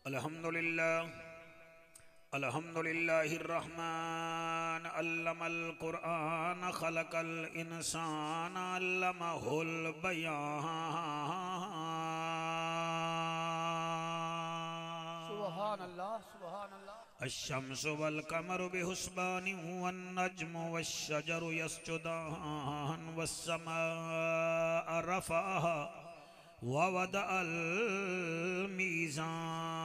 अल्हम्दुलिल्लाहिर्रहमान अल्लमल कुरआन खलकल इंसान अल्लमहुल बयान। सुभान अल्लाह सुभान अल्लाह। अश्शम्सु वल कमरु बिहुस्बानि वन नज्मु वश्शजरु यस्जुदान वस्समाअ रफ़अहा ववदअल मीज़ान।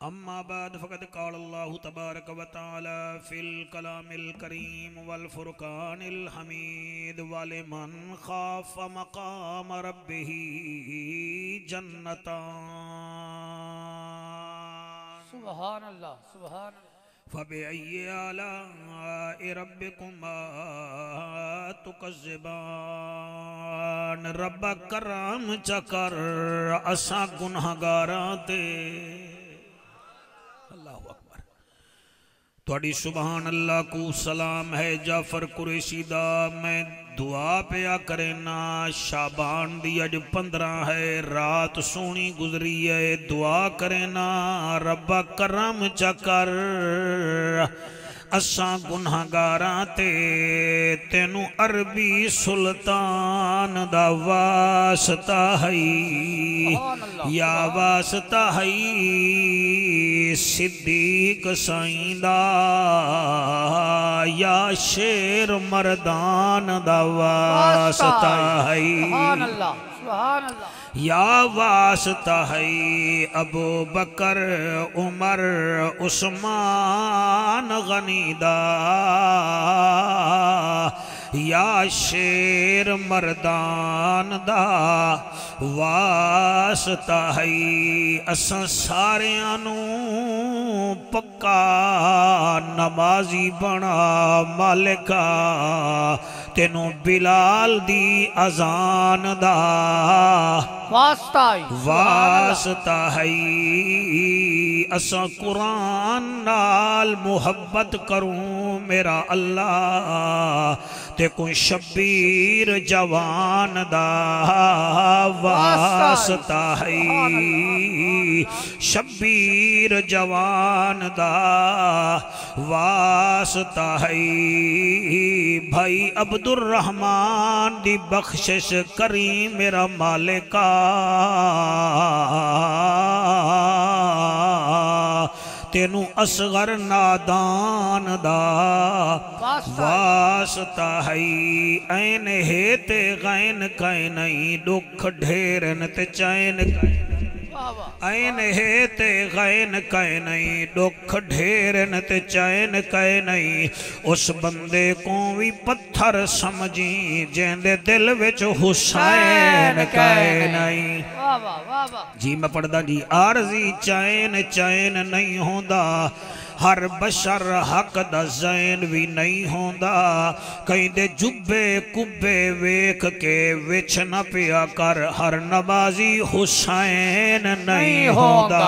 अम्मा बाद फ़क़द क़ाल अल्लाहु तबारक व तआला फ़िल कलामिल करीम वल फ़ुरक़ानिल हमीद वलिमन ख़ाफ़ मक़ाम रब्बिही जन्नतान। सुभान अल्लाह सुभान अल्लाह। फ़बिअय्यि आलाइ रब्बिकुमा तुकज़्ज़िबान। रब करम चकर असां गुनहगारां ते। अल्लाहु अकबर। तुहाडी सुभान अल्लाह को सलाम है। जाफर कुरैशी दा मैं दुआ पिया करेना। शाबान दी अज 15 है, रात सोहनी गुजरी है। दुआ करेना रब्बा करम चकर असां गुनहगारां ते। तेनू अरबी सुल्तान दा वास्ता है या वास्ता है सिद्दीक साईं दा या शेर मर्दान दा वास्ता है। सुभान अल्लाह सुभान अल्लाह। या वास्ता है अबू बकर उमर उस्मान गनी दा या शेर मर्दान दा वास्ता है। असां सारियां नू पक्का नमाजी बना मालिका। तेनू बिलाल दी अजान दा वास्ता है। असां कुरान नाल मुहब्बत करूं मेरा अल्लाह। ते कोई शब्बीर जवान दा वास्ता है। शब्बीर जवान दा वास्ता है। भाई अब्दुर रहमान दी बख्शिश करी मेरा मालिका। तेनू असगर नादान दा वास्ता है। ऐन है ते गैन कै नहीं दुख ढेरन ते चैन। ऐन है ते गैन कै नहीं दुख ढेरन ते चैन कै नहीं। उस बंदे को भी पत्थर समझी जेंदे दिल विच हुसैन कै नहीं। जी मैं पढ़दा जी आरजी चैन चैन नहीं होंदा। हर बशर हक दा जैन भी नहीं होंदा। कहीं दे जुब्बे कुब्बे वेख के विच न पिया कर। हर नमाजी हुसैन नहीं होंदा।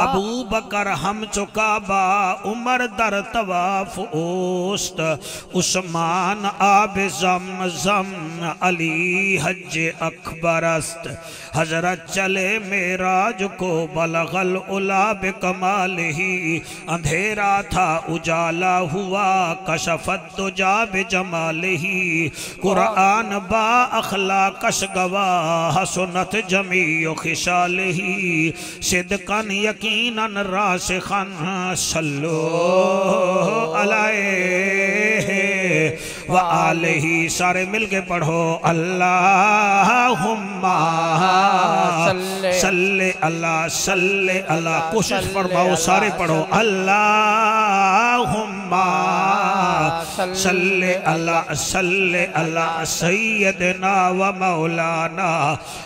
अबू बकर हम चुकाबा उमर दर तवाफ ओस्त। उस्मान आब ज़मज़म अली हज अकबरस्त। हजरत चले मेराज को बलगल उला बेकमालिही। अंधेरा था उजाला हुआ कशफत दुजा बेजमालिही। कुरान बा अखला कश गवाह सुनत जमीओ खिशालिही। सिद्कन यकीनन रासिखन सल्लो अलैहि व आलिही। सारे मिलके पढ़ो अल्लाहुम्मा सल्ले अल्लाह सल्ले अल्लाह। कोशिश फरमाओ सारे पढ़ो अल्लाहुम्मा सल्ले अल्लाह सल्ले अल्लाह सय्यदना व मौलाना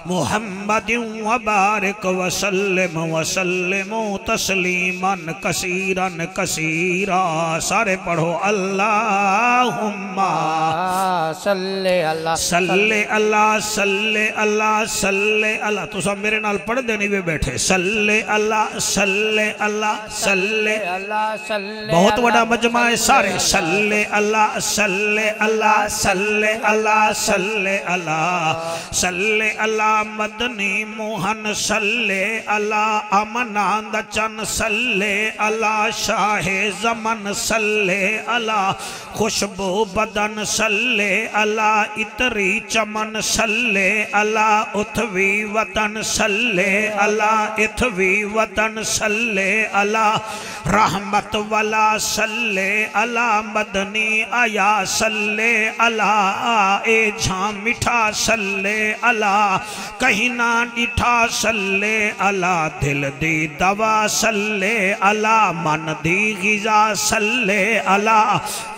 मुहम्मदिन व बारिक व सल्लिम तस्लीमन कसीरन कसीरा। सारे पढ़ो अल्लाहुम्मा सल्ले अल्लाह सल्ले अल्लाह सल्ले अल्लाह सल्ले अल्लाह। तो सब मेरे नाल पढ़ देने वे बैठे सल्ले अल्लाह सल्ले अल्लाह सल्ले। बहुत बड़ा मजमा है सारे सल्ले सल्ले अल्लाह सल्ले अल्लाह सल्ले अल्लाह सल्ले अल्लाह सल्ले अल्लाह मदनी मोहन सल्ले अल्लाह अमनांद चन सल्ले अल्लाह शाहे जमन सल्ले अल्लाह खुशबू बदन सल्ले अल्लाह इतरी चमन सल्ले अल्लाह उथवी वतन सल्ले अल्लाह इथवी वतन सल्ले अल्लाह रहमत वाला सल्ले अल्लाह मदनी आया सल्ले अल्लाह ए झा मिठा सल्ले अल्लाह कहीं ना डिठा सल्ले अल्लाह दिल दी दवा सल्ले अल्लाह मन दी गिजा सल्ले अल्लाह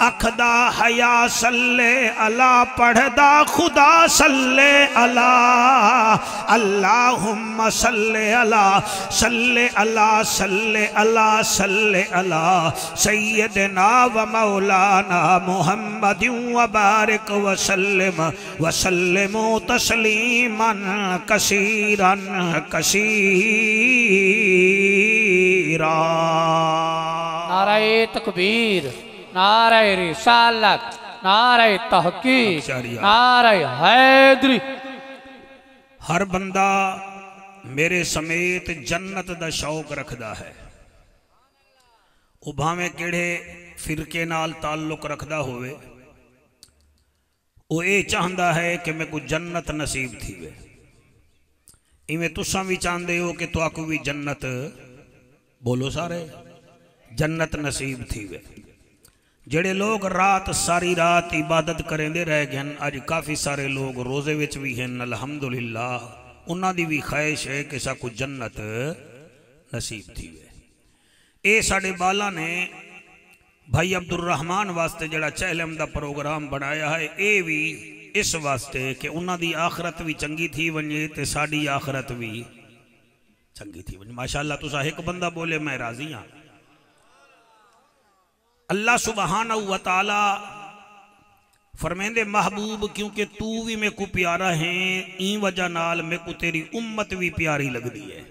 अखदा हया सल्ले अल्लाह पढ़दा खुदा सल्ले अल्लाह अल्लाहुम्मा सल्ले अल्लाह सल्ले अल्लाह सल्ले अल्लाह सल्ले अल्लाह सय्यदना व मौलाना मुहम्मद व बारिक व सल्लिमु तस्लीमन कसीरन कसीरा। नारे तकबीर, नारे रिसालत, नारे तहकीक, नारे हैदरी। हर बंदा मेरे समेत जन्नत दा शौक रखदा है। भावें किहड़े फिरके नाल ताल्लुक रखदा होवे, वो ये चाहता है कि मैं को जन्नत नसीब थीवे। इवें तुसां भी चाहते हो कि तुहाकू भी जन्नत, बोलो सारे, जन्नत नसीब थीवे। जेड़े लोग रात सारी रात इबादत करेंदे रह गए, अज काफ़ी सारे लोग रोज़े विच भी हैं, अल्हम्दुलिल्लाह। उन्हां दी भी ख्वाहिश है कि साकू जन्नत नसीब थीवे। ये साडे बाला ने भाई अब्दुल रहमान वास्ते जड़ा चहलम दा प्रोग्राम बनाया है, ये भी इस वास्ते कि उन्हां दी आखरत भी चंगी थी वने ते साडी आखरत भी चंगी थी वने। माशाअल्लाह तुसा एक बंदा बोले मैं राजी हाँ। अल्लाह सुबहानहू व तआला फरमेंदे महबूब क्योंकि तू भी मेरे को प्यारा है, ई वजह नाल मेरे को तेरी उम्मत भी प्यारी लगती है।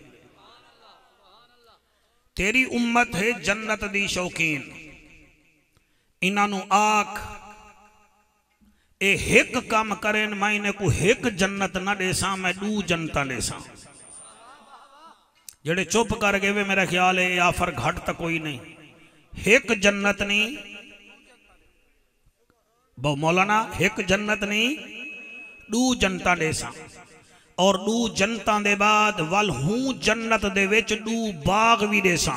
तेरी उम्मत है जन्नत दी शौकीन। इन्हों आख ए हिक काम करें, मैं इन्हें को हिक जन्नत ना देसा, मैं दू जनता देसा। जेड़े चुप कर गए वे मेरा ख्याल है आफर घट तक कोई नहीं। हिक जन्नत नहीं बहु मौलाना, हिक जन्नत नहीं दू जनता देसा। और दू जनता दे बाद वल हूं जन्नत दे विच दू बाग भी देसा।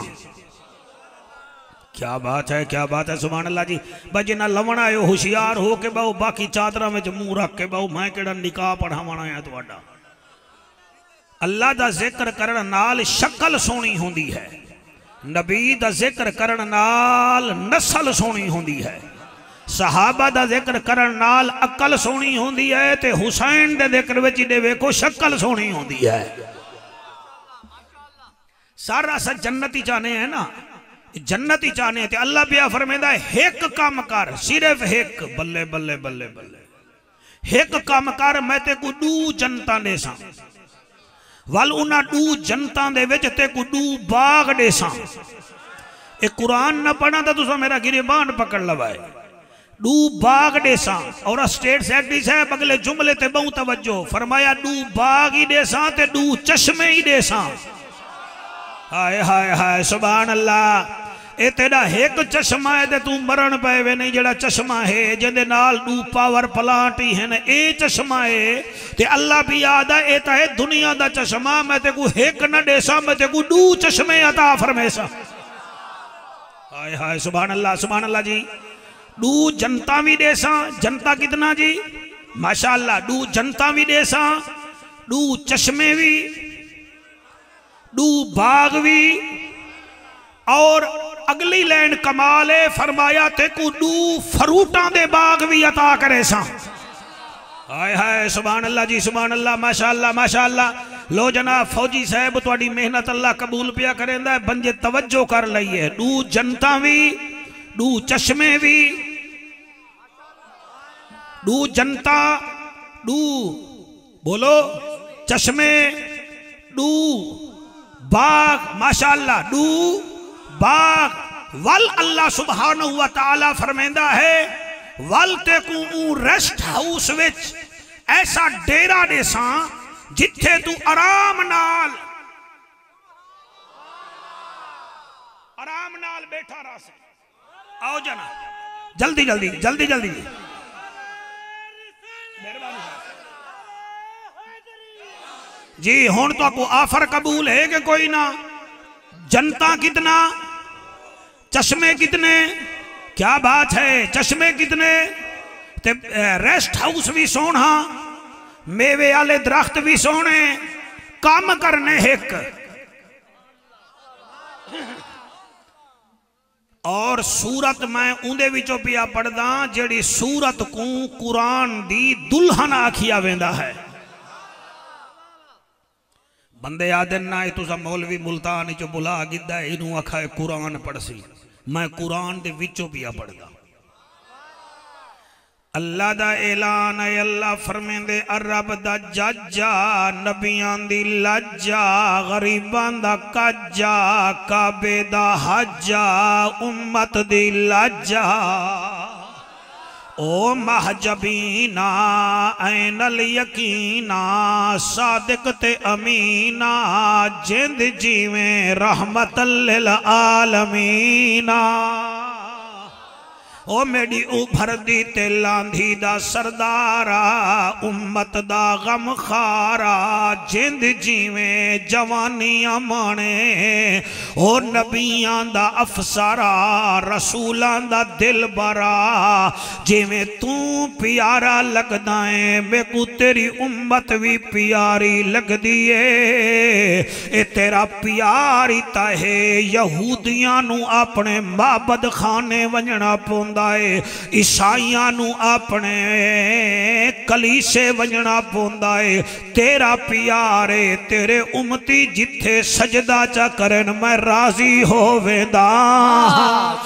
क्या बात है, क्या बात है, सुभान अल्लाह जी। बजे ना लवण आयो होशियार हो के बहु बाकी चादरा में मुंह रख के बहु मैं केड़ा निकाह पढ़ावना है तुहाडा। अल्लाह दा जिक्र करन नाल शक्ल सोहनी होंदी है, नबी दा जिक्र करन नाल नस्ल सोहनी होंदी है, सहाबा दा जिक्र करन नाल अकल सोहनी होंदी है, ते हुसैन दे जिक्र विच दे वेखो शक्ल सोहनी होंदी है। सारा सा जन्नती चाहने है ना, जन्नत ही चाहने थे। अल्लाह पिया फरमेंदा हिक काम कर, सिर्फ हिक, बल्ले बल्ले बल्ले बल्ले, हिक काम कर मैं ते को दू जनता देसा। वल उन्हां दू जनता दे विच ते को दू बाग देसा। ए कुरान न पढ़ा तो तुसा मेरा गिरबान पकड़ लवाए। दू बाग देसा। और स्टेट सेक्रेटरी साहब अगले जुमले ते बहु तवज्जो फरमाया, दू बाग ही देसा ते दू चश्मे ही देसा। हाय हाय हाय सुभान अल्लाह। ए तेरा एक चश्मा है ते तू मरण पे वे नहीं, जड़ा चश्मा है जिंदे नाल दू पावर प्लांट ही है, ए चश्मा है ते अल्लाह भी याद है, ए ता है दुनिया दा चश्मा, मैं ते को एक न देसा, मैं ते को दू चश्मे अता फरमेसा। हाय हाय सुभान अल्लाह जी। दू जनता भी देसा, जनता कितना जी माशाअल्लाह, दू जनता भी देसा, दू चश्मे भी, दू बाग भी, और अगली लैंड कमाल है फरमाया ते को दू फरूटा दे बाग भी अता करे सा। हाय हाय सुभान अल्लाह जी, सुभान अल्लाह, माशाअल्लाह माशाअल्लाह। लो जनाब फौजी साहब तुहाडी मेहनत अल्लाह कबूल पिया करेंदा है, बंजे तवज्जो कर लईए। दू जनता भी, दू चश्मे भी, दू जनता, दू बोलो चश्मे, दू बाग, माशाअल्लाह दू बाग, वल अल्लाह सुभानहु व तआला फरमांदा है वल ते को रेस्ट हाउस विच ऐसा डेरा देसा जिथे तू आराम नाल बैठा रह से। आओ जना जल्दी जल्दी जल्दी जल्दी जी। हुण तो को आफर कबूल है कि कोई ना? जनता कितना, चश्मे कितने, क्या बात है, चश्मे कितने, ते रेस्ट हाउस भी सोना, मेवे वाले दरख्त भी सोने, काम करने एक। और सूरत मैं उन्दे विचों पिया पढ़दा जेड़ी सूरत को कुरान दी दुल्हन आखिया वेंदा है। बंदे आदे ना तुसा मौलवी मुल्तान चो बुला गिदा इनू आखा है कुरान पढ़सी, मैं कुरान दे विचों पिया पढ़दा। अल्लाह दा ऐलान है, अल्लाह फरमेंदे अरब दा जज्जा, नबियां दी लज्जा, गरीबां दा कज्जा, काबे दा हज्जा, उम्मत दी लज्जा। ओ महजबीना ऐनल यकीना, सादिक ते अमीना, जिंद जीवें रहमतल लिल आलमीना। ओ मेरी उभरदी ते लांधी दा सरदारा, उम्मत दा गम खारा, जिंद जीवें जवानियां माने। ओ नबियां दा अफसरा, रसूलां दा दिल बरा, जिवें तू प्यारा लगदा है मेकू तेरी उम्मत भी प्यारी लगदी है। ए तेरा प्यार ही ता है यहूदियां नू अपने माबद खाने वंजना पौंदा, ईसाइयां नू अपने कलीसे वजना पौंदा है। तेरा प्यार है, तेरे उम्मती जिथे सजदा चा करन मैं राजी होवेंदा।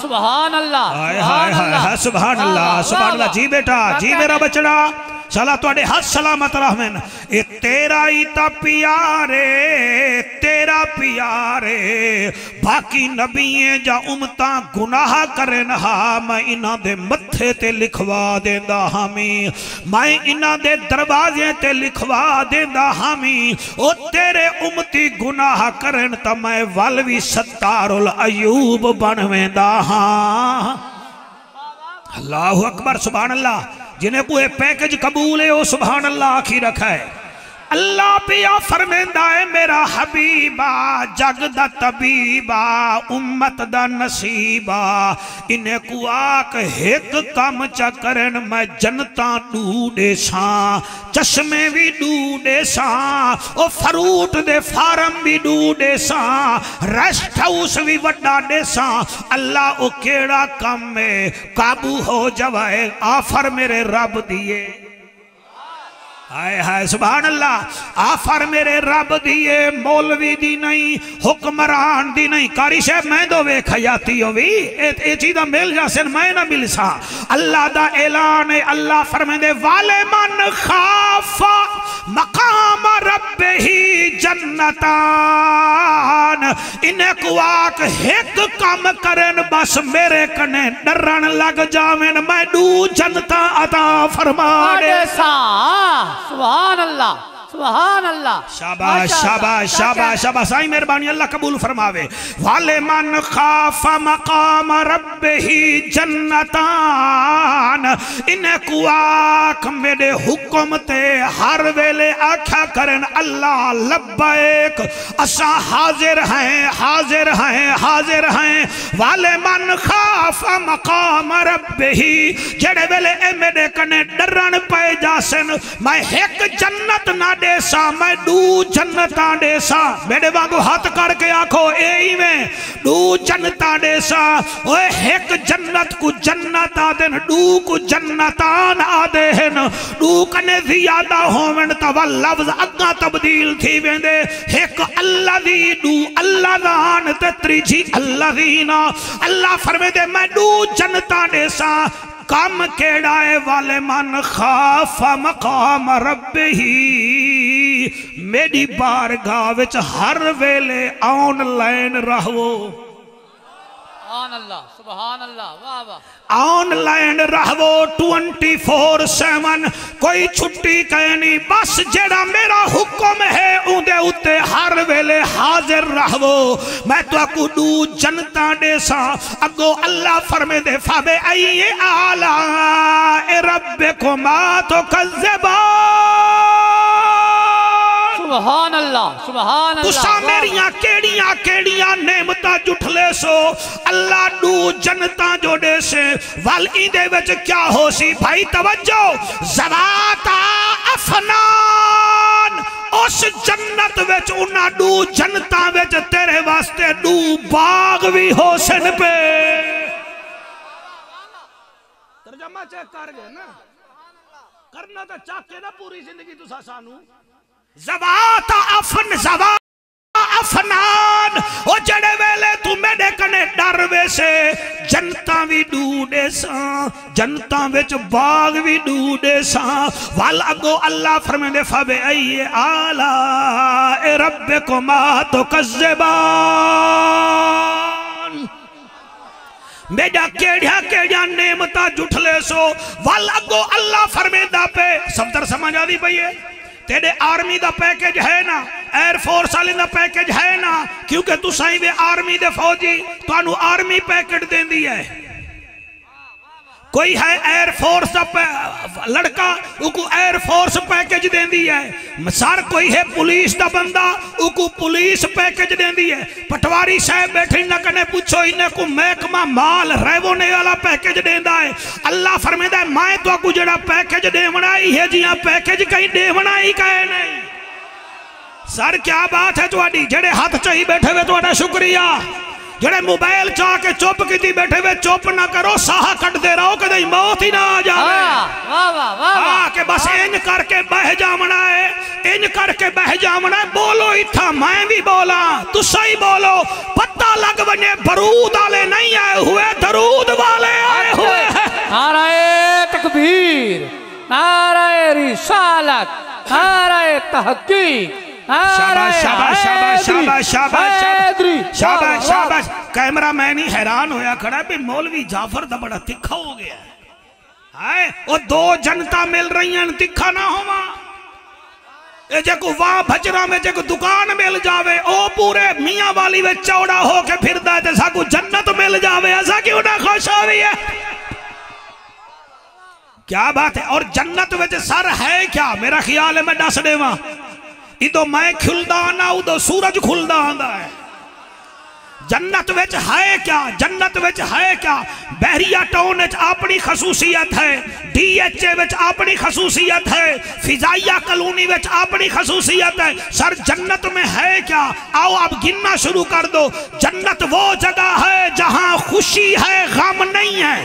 सुभान अल्लाह, हाय हाय हाय, सुभान अल्लाह, सुभान अल्लाह। जी बेटा जी मेरा बचड़ा, चला तुहाडे हाथ सलामत रहन। ए तेरा ही ता प्यारे, तेरा प्यारे, बाकी नबिये जा उम्मतां गुनाह करन हा मैं इन्हां दे मत्थे ते लिखवा देंदा हामी, मैं इन्हां दे दरवाजे ते लिखवा देंदा हामी। ओ तेरे उम्मती गुनाह करन ता मैं वल भी सत्तारुल अयूब बनवेंदा हां। अल्लाहु अकबर, सुभान अल्लाह। जिन्हें कोई पैकेज कबूल है वो सुभान अल्लाह आखी रखा है। अल्लाह पिया फरमेंदा है मेरा हबीबा, जग दा तबीबा, उम्मत दा नसीबा, इन्हें को आक एक कम चा करन मैं जनता ढूंढे सा, चश्मे भी ढूंढे सा, ओ फ्रूट दे फार्म भी ढूंढे सा, रेस्ट हाउस भी वड्डा दे सा। अल्लाह ओ केड़ा कम है काबू हो जावे, आफर मेरे रब दिए। हाय हाय, सुभान अल्लाह। आफर मेरे रब दिए, मौलवी दी नहीं, हुक्मरान दी नहीं। कारी साहब मैं दो वे खयाती हो भी ए चीज़ मिल जासे मैं ना मिल सा। अल्लाह दा ऐलान है, अल्लाह फरमांदे वाले मन खाफा मकाम रब्बिही जन्नतान। इन्हें को आक एक काम करन बस मेरे कने डरन लग जावेन, मैं दू जनता अता फरमा दे सा। सुभान अल्लाह, सुभान अल्लाह। शाबाश शाबाश शाबाश शाबाश, आई मेहरबानी, अल्लाह कबूल फरमावे। वाले मन खाफा मकाम रब्बिही जन्नतान। इन्हें को आख मेरे हुक्म ते हर वेले आख्या करन अल्लाह लब्बैक, असा हाजिर हैं हाजिर हैं हाजिर हैं। वाले मन खाफा मकाम रब्बिही, जेड़े वेले ए मेरे कने डरन पे जासन, मैं एक जन्नत ना देसा मैं दू जन्नता देसा। मेरे वांगू हाथ करके आखो ए में दू जन्नता देसा। ओए एक जन्नत को जन्नत आदे, दू को जन्नतान आदे हैं। दू कने ज्यादा होवन तब लफ्ज अगा तब्दील थी वेंदे। एक अल्लाह दी, दू अल्लाह दान ते त्रीजी अल्लाह दीना। अल्लाह फरमांदे मैं दू जन्नता देसा। कम केड़ा है वाले मन खाफा मकाम रब्बिही, मेरी बारगाह विच हर वेले ऑनलाइन रहो। सुभान अल्लाह, सुभान अल्लाह, वाह वाह। ऑनलाइन रहवो 24/7, कोई छुट्टी कहनी, बस जेड़ा मेरा हुक्म है उदे उत्ते हर वेले हाजिर रहवो। मैं तो दू जनता देसा अगो अल्लाह फरमे दे फाबे आई आला रब्बिकुमा तो कज़्ज़बा। सुभान अल्लाह, सुभान अल्लाह। तुसा मेरिया केड़िया केड़िया नेमता जुठले सो अल्लाह दू जनता जोड़े से वल इंदे विच क्या हो सी भाई तवज्जो। ज़वाता अफनान, उस जन्नत विच उन्हां दू जनता विच तेरे वास्ते दू बाग भी हो सन पे। तर्जमा चेक कर गए ना, करना तो चाके ना पूरी जिंदगी तुसा सानू। ज़वाता अफनान, ओ जड़े वेले तू मेरे कने डर वैसे जनता भी डूडे सा, जनता विच बाग भी डूडे सा। वाल अगो अल्लाह फरमांदे फबे आई आला रब्बिकुमा तो कज़्ज़बान। मेरा केड़िया केड़िया नेमता जुठले सो वाल अगो अल्लाह फरमांदा पे। सफदर समझ आदी पई है, तेरे आर्मी का पैकेज है ना, एयरफोर्स वाले का पैकेज है ना, क्योंकि तू साई वे आर्मी दे फौजी तुहानू आर्मी पैकेट देंदी है। कोई है एयरफोर्स का लड़का उको एयरफोर्स पैकेज देंदी है। सर कोई है पुलिस का बंदा उको पुलिस पैकेज देंदी है। पटवारी साहब बैठे न कने पूछो इन्हें को महकमा माल रेवोने वाला पैकेज देंदा है। अल्लाह फरमांदा है मैं तो को जड़ा पैकेज देवना ही है जिया पैकेज कहीं देवना ही कहे नहीं। सर क्या बात है तुहाडी, जेड़े हाथ चाही बैठे हुए तुहाडा शुक्रिया। जेड़े मोबाइल चाह के चुप की बैठे हुए चुप ना करो, साह कटते रहो कदे मौत ही ना आ जाए। हाँ के बस इंज करके बह जावना है, इंज करके बह जावना है। बोलो इथा मैं भी बोला तुसा ही बोलो, पता लग बने बरूद वाले नहीं आए हुए, दरूद वाले आए हुए। नाराए तकबीर, नाराए रिसालत, नाराए तहकीक। शाबाश शाबाश शाबाश शाबाश शाबाश शाबाश शाबाश। कैमरा मैन ही हैरान होया खड़ा भी मौलवी जाफर दा बड़ा तिखा हो गया है। वो दो जनता मिल रही हैं तिखा ना होवा। ये जे को वाह भजरा में जे को दुकान मिल जावे ओ पूरे मियां वाली में चौड़ा होके फिरदा है, ते साकू जन्नत मिल जावे ऐसा क्यों ना खुश होवी है। क्या बात है। और जन्नत में सर है क्या, मेरा ख्याल है मैं दस देवा इदो मैं खुलदा आना उदो सूरज खुलदा आंदा है। जन्नत विच है क्या, जन्नत विच है क्या। बहरिया टाउन विच अपनी खसूसियत है, DHA विच अपनी खसूसियत है, फिजाइया कॉलोनी विच अपनी खसूसियत है। सर जन्नत में है क्या, आओ आप गिनना शुरू कर दो। जन्नत वो जगह है जहां खुशी है गम नहीं है।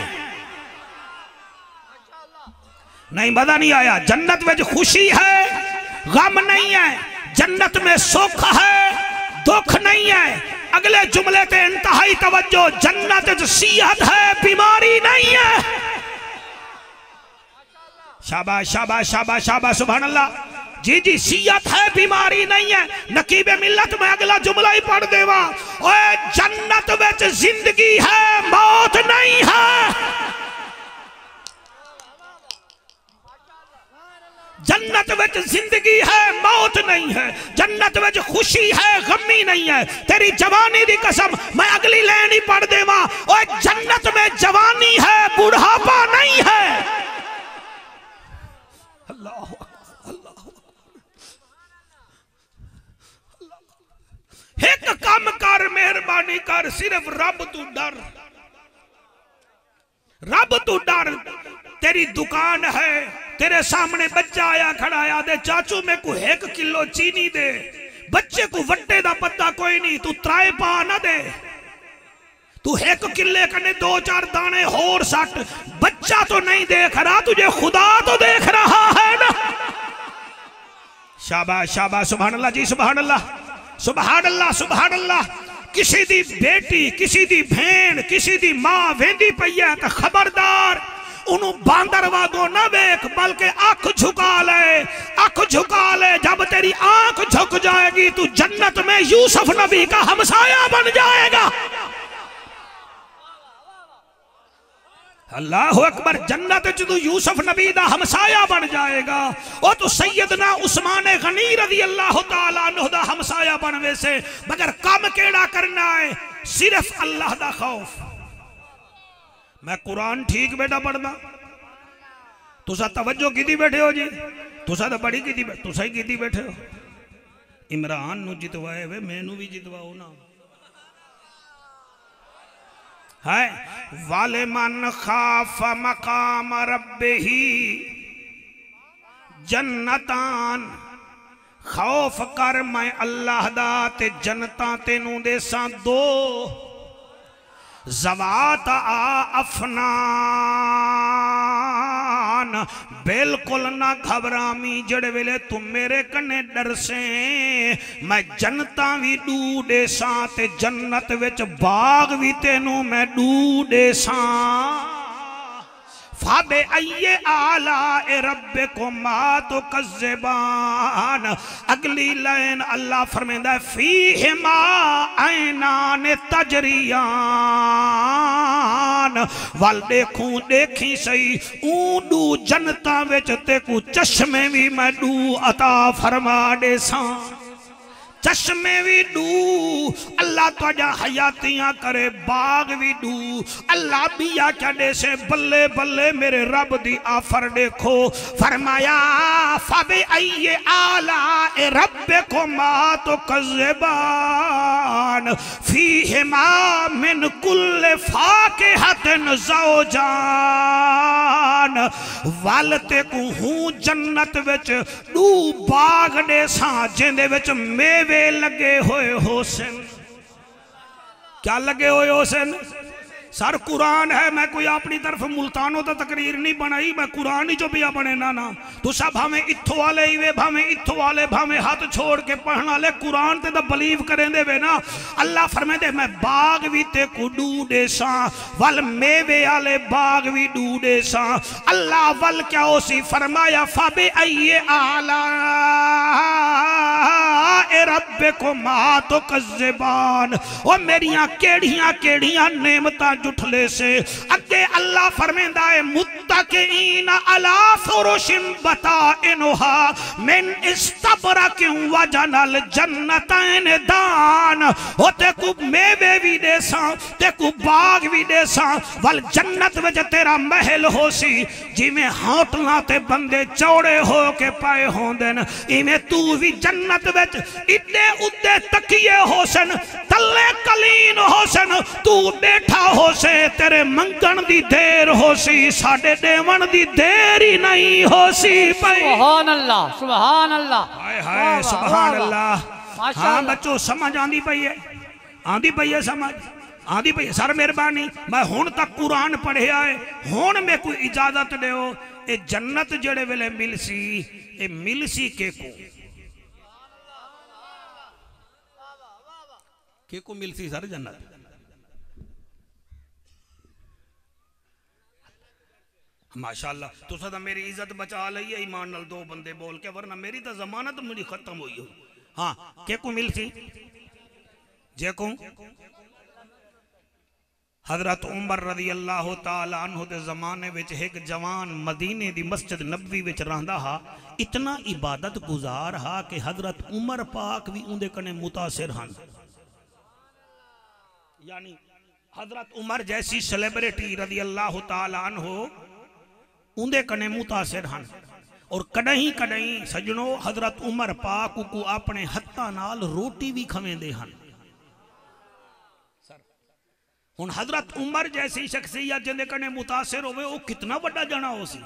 नहीं मजा नहीं आया। जन्नत में खुशी है गम नहीं है, जन्नत में सुख है दुख नहीं है। अगले जुमले पे इंतहाई तवज्जो, जन्नत में सेहत है बीमारी नहीं है। शाबाश शाबाश शाबाश शाबाश सुभान अल्लाह। जी जी सेहत है बीमारी नहीं है। नकीबे मिल्लत में अगला जुमला ही पढ़ देवा, ओए जन्नत में जिंदगी है मौत नहीं है। जन्नत में जिंदगी है मौत नहीं है, जन्नत में खुशी है गमी नहीं है। तेरी जवानी दी कसम मैं अगली लाइन ही पढ़ देवा, और जन्नत में जवानी है बुढ़ापा नहीं है। अल्लाह अल्लाह। एक काम कर मेहरबानी कर, सिर्फ रब तू डर, रब तू डर। तेरी दुकान है, तेरे सामने बच्चा आया खड़ा आया दे चाचू में को 1 किलो चीनी दे। बच्चे को वट्टे दा पता कोई नहीं, तू त्राए पा ना दे, तू 1 किले कने 2-4 दाने होर सट। बच्चा तो नहीं देख रहा तुझे, खुदा तो देख रहा है ना। शाबाश शाबाश सुभान अल्लाह जी सुभान अल्लाह सुभान अल्लाह सुभान अल्लाह। किसी दी बेटी किसी दी भेण किसी दी मां वेंदी पई है तो खबरदार उन्हों बांदर वागो ना वेख, बल्कि आंख झुका ले, आंख झुका ले। जब तेरी आंख झुक जाएगी तू जन्नत में यूसुफ नबी का हमसाया बन जाएगा। अल्लाह अकबर। जन्नत च तू यूसुफ नबी दा हमसाया बन जाएगा। ओ तू सैयदना उस्मान गनी रज़ी अल्लाह तआला अन्हु दा हमसाया बन वैसे, मगर काम केड़ा करना है? सिर्फ अल्लाह दा खौफ। मैं कुरान ठीक बेटा पढ़दा, तुसा तवज्जो कीती बैठे हो जी, तुसा तो बड़ी कीती, तुसा ही कीती बैठे हो। इमरान नू जितवाए वे, मैनू भी जितवाओ ना है। वाले मन खाफ मकाम रब्बिही जन्नतान, खौफ कर मैं अल्लाह दा ते जन्नतां तेनू देसां दो। ज़वात अफनान, बिल्कुल ना घबरामी जड़े वेले तू मेरे कन्ने डर से। मैं जन्नतां भी डूडे सां ते जन्नत विच बाग भी तेनू मैं डूडे सां। फाबे अये आला ए रब्बे को मातो कज़्ज़बान। अगली लाइन अल्लाह फरमांदा फीहिमा ऐनान तजरियान। वल देखूं देखी सही ऊंडू जन्नतां विच ते को चश्मे भी मैं डू अता फरमा दे सां। चश्मे भी डू अल्लाह तुझा हयातियां करे, बाग भी डू अल्लाह भी आख्या दे से बल्ले बल्ले मेरे रब दी आफर देखो। फरमाया फबे अये आला ए रब्बे को मा तो कज़्ज़बान। फीहिमा मिन कुल्ले फाकिहतिन ज़ौजान। वालते को हूँ जन्नत विच डू बाग दे सां जिंदे विच मेवे लगे हुए होसन। क्या लगे हुए होसन? सर कुरान है। मैं कोई अपनी तरफ मुल्तानों तो तकरीर नहीं बनाई, मैं कुरान ही जो भी बने ना ना। तो सब भावें इत्थों वाले ही वे, भावें इत्थों वाले, भावें हाथ छोड़ के पढ़ने वाले कुरान ते तो बलीव करेंदे वे ना। अल्लाह फरमाते मैं बाग भी ते को डूडे सा, वल मेवे वाले बाग भी डूडे सा। अल्लाह वल क्या उसी फरमाया फबे अये आला ए रब्बे को मा तो कज़्ज़बान। ओ मेरियां केड़ियां केड़ियां नेमतां जुठले से। अगे अल्लाह फरमांदा है मुत्तकीन अला फुरुशिन बताइनुहा मिन इस्तबरक व जनल जन्नतैन दान। ओ ते को मेवे भी देसा ते को बाग भी देसा। वल जन्नत विच तेरा महल होसी जिवें होटलां ते बंदे चौड़े हो के पाए होंदे न, इवें तू भी जन्नत विच इड्डे उद्दे तकिए होसन, तले कलीन होसन। तू बैठा हो से तेरे मंगण दी देर होसी, साडे देवन दी देर ही नहीं होसी। सुभान अल्लाह, सुभान अल्लाह, हाय हाय सुभान अल्लाह। हाँ बच्चों समझ आंदी पई है, आंदी पई है समझ, आंदी पई। सर मेहरबानी मैं हुण तक कुरान पढ़िया है, हुण मैं कोई इजाजत देओ। ए जन्नत जेड़े वेले मिलसी, ए मिलसी के को मिलसी सर जन्नत। माशाअल्लाह तुसा तो मेरी इज्जत बचा ली है ईमान नाल दो बंदे बोल के, वरना मेरी तो जमानत मेरी खत्म हुई हो। हाँ के को मिलसी जे को हजरत उमर रज़ी अल्लाह तआला अन्हु दे जमाने विच एक जवान मदीने दी मस्जिद नबवी विच रहंदा हा। इतना इबादत गुजार हा कि हजरत उमर पाक भी उनदे कने मुतासिर हन। यानी हजरत उमर जैसी सेलिब्रिटी रज़ी अल्लाह तआला अन्हु उनदे कने मुतासिर हन। और कदहीं कदहीं सजनों हजरत उमर पाक को अपने हत्था नाल रोटी भी खवेंदे हन। हुण हजरत उमर जैसी शख्सियत जिंदे कने मुतासिर होवे वो कितना बड़ा जना हो सी।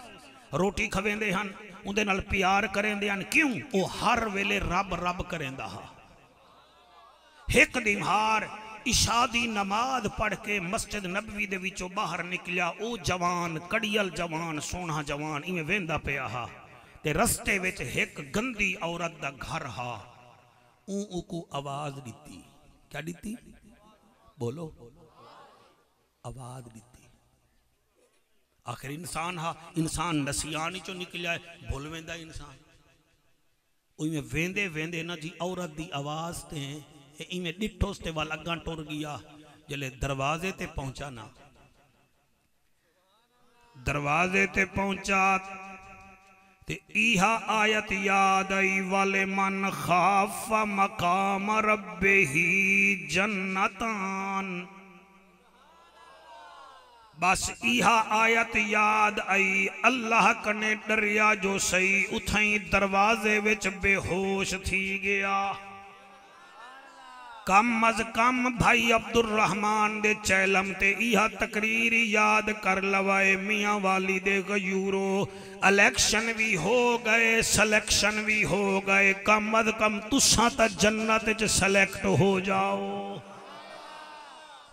रोटी खवेंदे हन, उनदे नाल प्यार करेंदे हन। क्यों? वो हर वेले रब रब करेंदा हा। एक दिन हार इशा दी नमाज पढ़ के मस्जिद नबवी दे विचों बाहर निकलिया। ओ जवान कड़ियल जवान सोना जवान इवें वेंदा पिया हा ते रस्ते विच एक गंदी औरत दा घर हा। ऊ को आवाज दिती। क्या दिती? बोलो। आवाज दिती। आखिर इंसान हा, इंसान नसियानी चो निकलिया है, भूल वेंदा इंसान। उइमें वेंदे वेंदे ना जी औरत दी आवाज ते इवें डिठोस ते वाल अग्गा टुर गया। जले दरवाजे ते पहुंचा ना दरवाजे ते पहुंचा ते इहा आयत याद आई, वाले मन खाफा मकाम रब्बिही जन्नतान। बस इहा आयत याद आई, अल्लाह कने डरिया जो सही, उथई दरवाजे विच बेहोश थी गया। कम अज कम भाई अब्दुल रहमान दे चैलम ते इहा तकरीर याद कर लवाए, मियाँ वाली दे गयूरो इलेक्शन भी हो गए, सिलेक्शन भी हो गए, कम अज कम तुसा तो जन्नत च सेलेक्ट हो जाओ।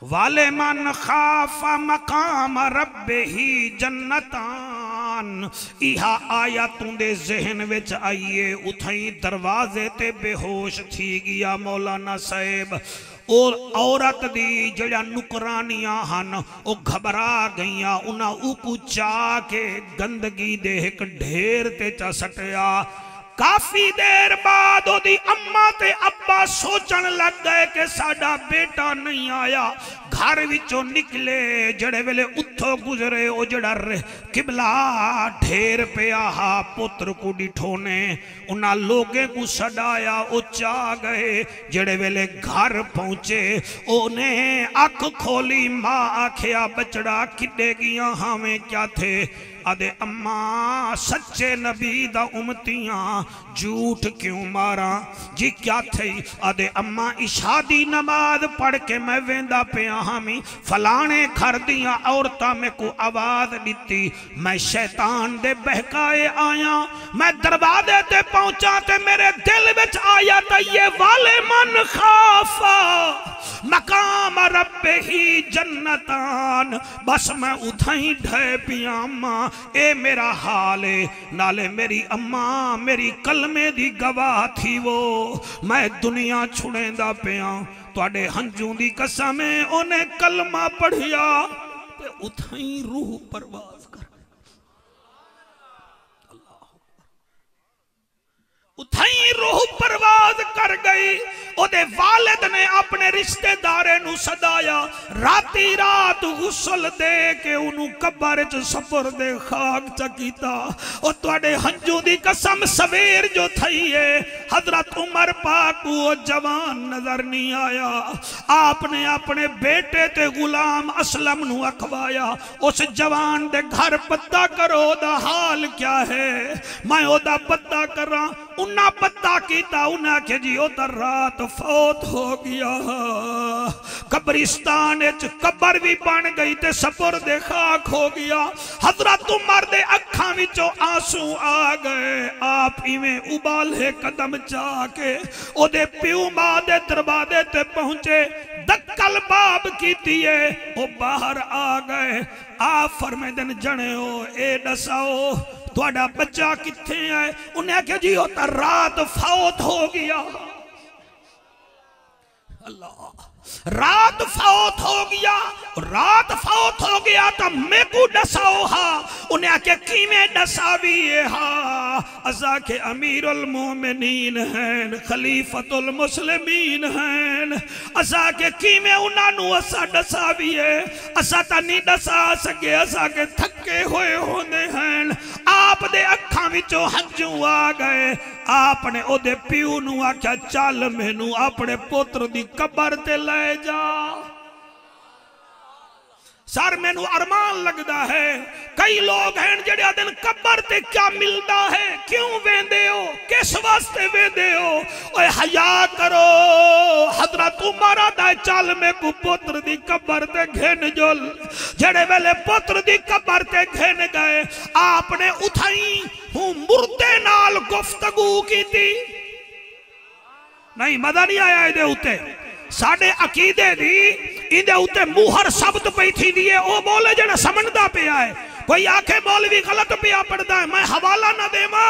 वाले मन खाफा मकाम रब्बिही जन्नतान, इहा आया तुंदे जहन विच आइए, उथई दरवाजे ते बेहोश थी गया मौलाना साहेब। और औरत दी जड़ा नुकरानियां हन वो घबरा गईयां, उन्हां उकू चा के गंदगी दे एक ढेर ते चा सटिया। काफी देर बाद ओदी अम्मा ते अब्बा सोचन लग गए कि साडा बेटा नहीं आया। घर विचों निकले, जड़े वेले उथों गुजरे ओ जड़ा किबला ढेर पिया हा, पुत्र को डिठो ने उन्हां लोगों को सडाया, ओ चा गए। जड़े वेले घर पहुंचे ओने अख खोली, मां आखिया बचड़ा किडे गिया हावें क्या थे? आदे अम्मा सच्चे नबी दा उम्मतियां झूठ क्यों मारा जी क्या थी? आदे अम्मा इशा दी नमाज पढ़ के मैं वेंदा पिया हामी, फलाने घर दियां औरतां में को आवाज दी, मैं शैतान दे बहकाए आया। मैं दरवाजे ते पहुंचा ते मेरे दिल विच आया तो ये वाले मन खाफा मकाम रब्बिही जन्नतान। बस मैं उठाई ढे पिया अम्मा, ए मेरा हाल है। नाले मेरी अम्मा मेरी कलमे दी गवाह थी, वो मैं दुनिया छुड़ेंदा पिया। तुहाडे हंजू दी कसम है उन्हें कलमा पढ़िया ते उठाई रूह परवाज कर, उठाई रूह परवाज कर गई। ओदे वालिद ने अपने रिश्तेदारे नु सदाया, राती रात गुसल दे के उन्हों कब्र च सपुर्दे खाक च कीता। ओ तुहाडे हंजू दी कसम सवेर जो थई है, हजरत उमर पाक वो जवान नजर नहीं आया। आपने अपने बेटे ते गुलाम असलम नु अखवाया, उस जवान दे घर पता करो दा हाल क्या है, मैं ओदा पता करा। उन्ना पता कीता, उन्हें आखे जी ओदा रात फौत हो गया। कब्रिस्तान कब्र भी बन गई ते सपुर्दे खाक हो गया। हजरत उमर दे अखां विचों आंसू आ गए। आप इवें उबाले कदम जाके ओदे प्यू मां दे दरवाजे ते पहुंचे, दक्कल बाब कीती है, ओ बाहर आ गए। आप फरमांदे जने ओ ए दसाओ तुहाडा बच्चा किथे है? उन्हें आख्या जी ओ तां रात फौत हो गया। अल्लाह, रात फौत हो गया, रात फौत हो गया तो मैं को दसाओ हा। उन्हें आके किमें दसावी हा? असा के अमीरुल मोमिनीन हैं, खलीफतुल मुस्लिमीन हैं, असा के किमें उन्हां असा दसावी है? असा तो नहीं दसा सके, असा के थके हुए होंदे हैं। आप दे अखां विचों हंजू आ गए। आपने ओदे प्यू नू आख्या चल मैनू अपने पुत्र दी कब्र ते ले जा। सर मैनू अरमान लगता है, कई लोग हैं जेड़े दिन कब्र ते क्या मिलता है, क्यों वेंदे हो, किस वास्ते वेंदे हो? ओए हया करो। हजरत उमर दा चल मैं को पुत्र दी कब्र ते घिन जुल। जेड़े वेले पुत्र दी कब्र ते घिन गए, आपने उठाई हूं मुर्दे नाल गुफ्तगू की थी। नहीं मजा नहीं आया इहदे उत्ते। साडे अकीदे दी इहदे उत्ते मुहर शब्द पई थी दिए, ओ बोले जेड़ा समझदा पिया है। कोई आखे मौलवी गलत पिया पढ़दा है, मैं हवाला ना देवा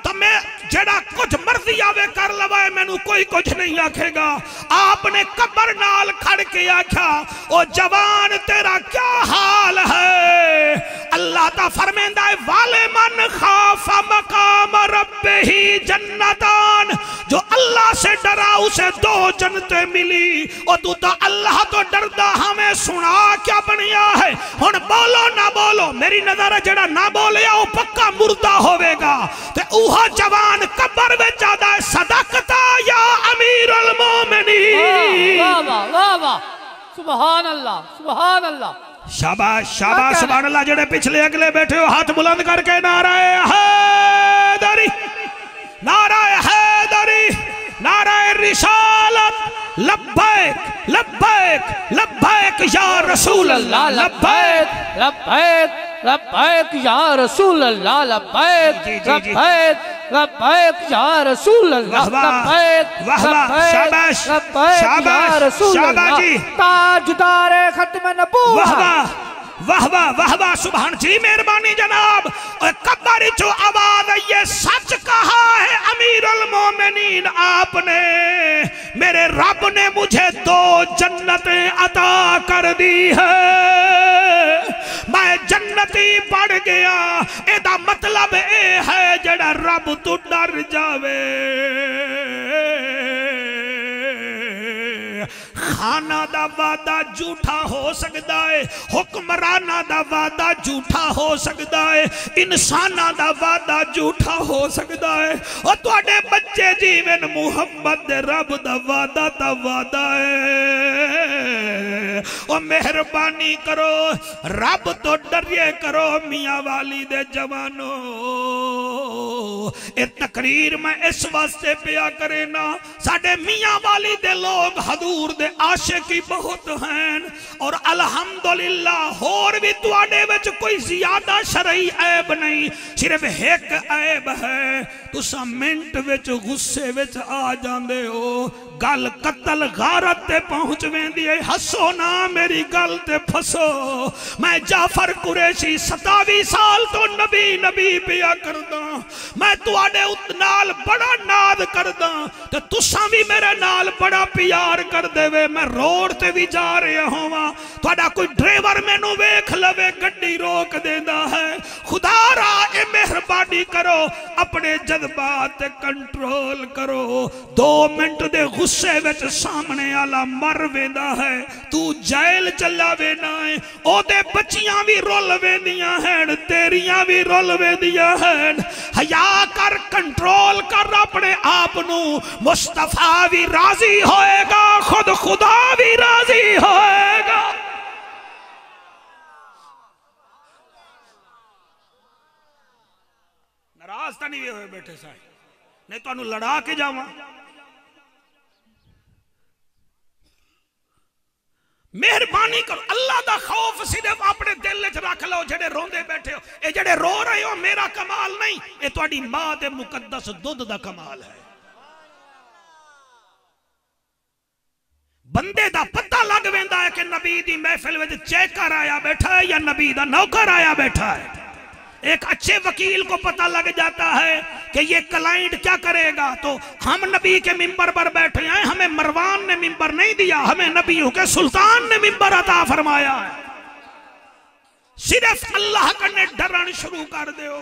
तो मैं जेड़ा कुछ मर्जी आवे कर लवाए, मैनू कोई कुछ नहीं आखेगा। आपने कब्र नाल खड़ के आख्या, ओ जवान तेरा क्या हाल है? अल्लाह ता फरमांदा है वाले मन खाफा मकाम रब्बिही जन्नतान। जो अल्लाह से डरा उसे 2 जन्नतें मिली। और तू तो अल्लाह तो डरदा हमें सुना क्या बनिया है। हुण बोलो ना बोलो, मेरी नजर जड़ा ना बोलिया वो पक्का मुर्दा होवेगा। ते उहा जवान कब्र में जादा है सदकता या अमीरुल मोमिनीन। वाह वाह वाह वाह, सुभान अल्लाह सुभान अल्लाह। शाबाश शाबाश सुभान अल्लाह। जेड़े पिछले अगले बैठे हो हाथ बुलंद करके नाराए हैदरी, नाराए हैदरी, नाराए रिसालत, लब्बैक लब्बैक लब्बैक या रसूल अल्लाह, लब्बैक लब्बैक लब्बैक या रसूल अल्लाह, लब्बैक लब्बैक लब्बैक या रसूल अल्लाह, लब्बैक शाबाश लब्बैक या रसूल अल्लाह। ताजदार खत्म नबूवत, वाह वाह वाह वाह सुभान जी, मेहरबानी जनाब। और कब्र जो आवाज है ये सच कहा है अमीरुल मोमिनीन आपने। मेरे रब ने मुझे 2 जन्नतें अता कर दी है, मैं जन्नती बढ़ गया। एदा मतलब ए है जड़ा रब तो डर जावे। खाना दा वादा झूठा हो सकता है, हुक्मराना दा वादा झूठा हो सकता है, इंसाना दा वादा झूठा हो सकता है। और तुहाडे बच्चे जीवन मुहम्मद दे रब दा वादा है। और मेहरबानी करो रब तो डरिए करो मियाँ वाली दे जवानो। ए तकरीर मैं इस वास्ते पिया करे ना, साडे मियाँ वाली दे लोग हजूर दे आशिकी बहुत हैं। और अल्हम्दुलिल्लाह होर भी तुहाडे विच कोई ज्यादा शरई ऐब नहीं, सिर्फ एक ऐब है, तुसा मिनट विच गुस्से विच आ जांदे हो, गल कत्ल गारत ते पहुंच वेंदी है। हसो ना मेरी गल ते फसो। मैं जाफर कुरैशी 27 साल तो नबी नबी पिया करदा, मैं तुहाडे नाल बड़ा नाद करदा ते तुसा भी मेरे नाल बड़ा प्यार कर देवे। मैं रोड ते भी जा रहा होवां, तुहाडा कोई ड्राइवर मैनू वेख लवे गड्डी रोक देंदा है। खुदा रा ए मेहरबानी करो, अपने जज्बात ते कंट्रोल करो। 2 मिनट दे गुस्से विच सामने आला मर वेंदा है, तू जेल चला वेना है। ओदे बच्चियां भी रुल वेंदियां हैं, तेरियां भी रुल वेंदियां हैं। हया कर, कंट्रोल कर अपने आप नू। मुस्तफा भी राजी होएगा, खुद खुदा भी राजी होएगा। नाराज तो नहीं हुए बैठे साहब, नहीं तो लड़ा के जावा। मेहरबानी करो, अल्लाह दा खौफ सिर्फ अपने दिल च रख लो। जेडे रोंदे बैठे हो, ये जेडे रो रहे हो मेरा कमाल नहीं, ये तुहाडी मां दे मुकद्दस दुध दा कमाल है। बंदे दा पता लग वेंदा है कि नबी दी महफिल में चेकर आया बैठा है या नबी दा नौकर आया बैठा है। एक अच्छे वकील को पता लग जाता है कि ये क्लाइंट क्या करेगा। तो हम नबी के मिंबर पर बैठे हैं, हमें मरवान ने मिंबर नहीं दिया, हमें नबियों के सुल्तान ने मिंबर अता फरमाया है। सिर्फ अल्लाह कने डरन शुरू कर दो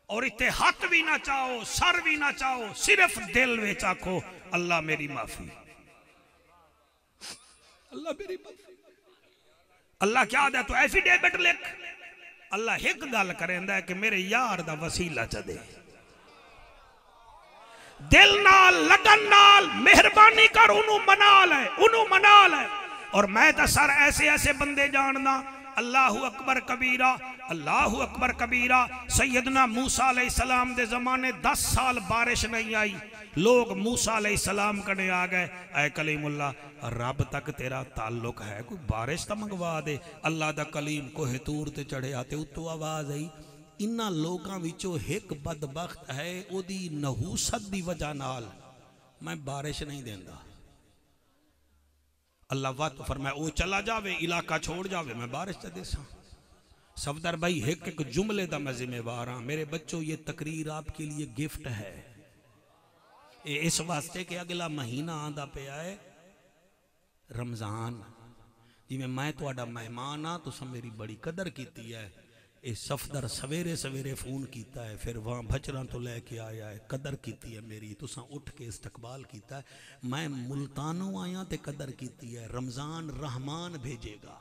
और इतने हाथ भी ना चाहो, सर भी ना चाहो, सिर्फ दिल में आखो अल्लाह मेरी माफी, अल्लाह मेरी माफी। अल्लाह क्या दे तो एफिडेविट लिख। अल्लाह एक गल करेंदा कि मेरे यार दा वसीला चदे, दिल नाल लगन नाल मेहरबानी कर उन्हों मना ले, उन्हों मना ले। और मैं तो सर ऐसे ऐसे बंदे जानना, अल्लाहु अकबर कबीरा, अल्लाहु अकबर कबीरा। सैयदना मूसा अलैहिस्सलाम दे जमाने 10 साल बारिश नहीं आई, लोग मूसा अलैहिस्सलाम कने आ गए, ऐ कलीमुल्लाह रब तक तेरा ताल्लुक है, कोई बारिश तो मंगवा दे। अल्लाह दा कलीम कोहे तूर ते चढ़े आते उत्तो आवाज आई, इन्हां लोकां विचों एक बदबख्त है, ओदी नहूसत दी वजह नाल मैं बारिश नहीं देंदा। अल्लाह वत फरमाए वो चला जावे, इलाका छोड़ जावे, मैं बारिश ते देसा। सफदर भाई एक एक जुमले दा मैं जिम्मेवार हाँ। मेरे बच्चों ये तकरीर आपके लिए गिफ्ट है, इस वास्ते कि अगला महीना आंदा पिया है रमजान, जिमें मैं तुहाडा मेहमान हाँ, तुसां मेरी बड़ी कदर कीती है। ये सफदर सवेरे सवेरे फोन किया है, फिर वहाँ भचरा तो लैके आया है, कदर की है मेरी, तुसा उठ के इस्तकबाल किया है। मैं मुल्तानों आया तो कदर की है, रमजान रहमान भेजेगा।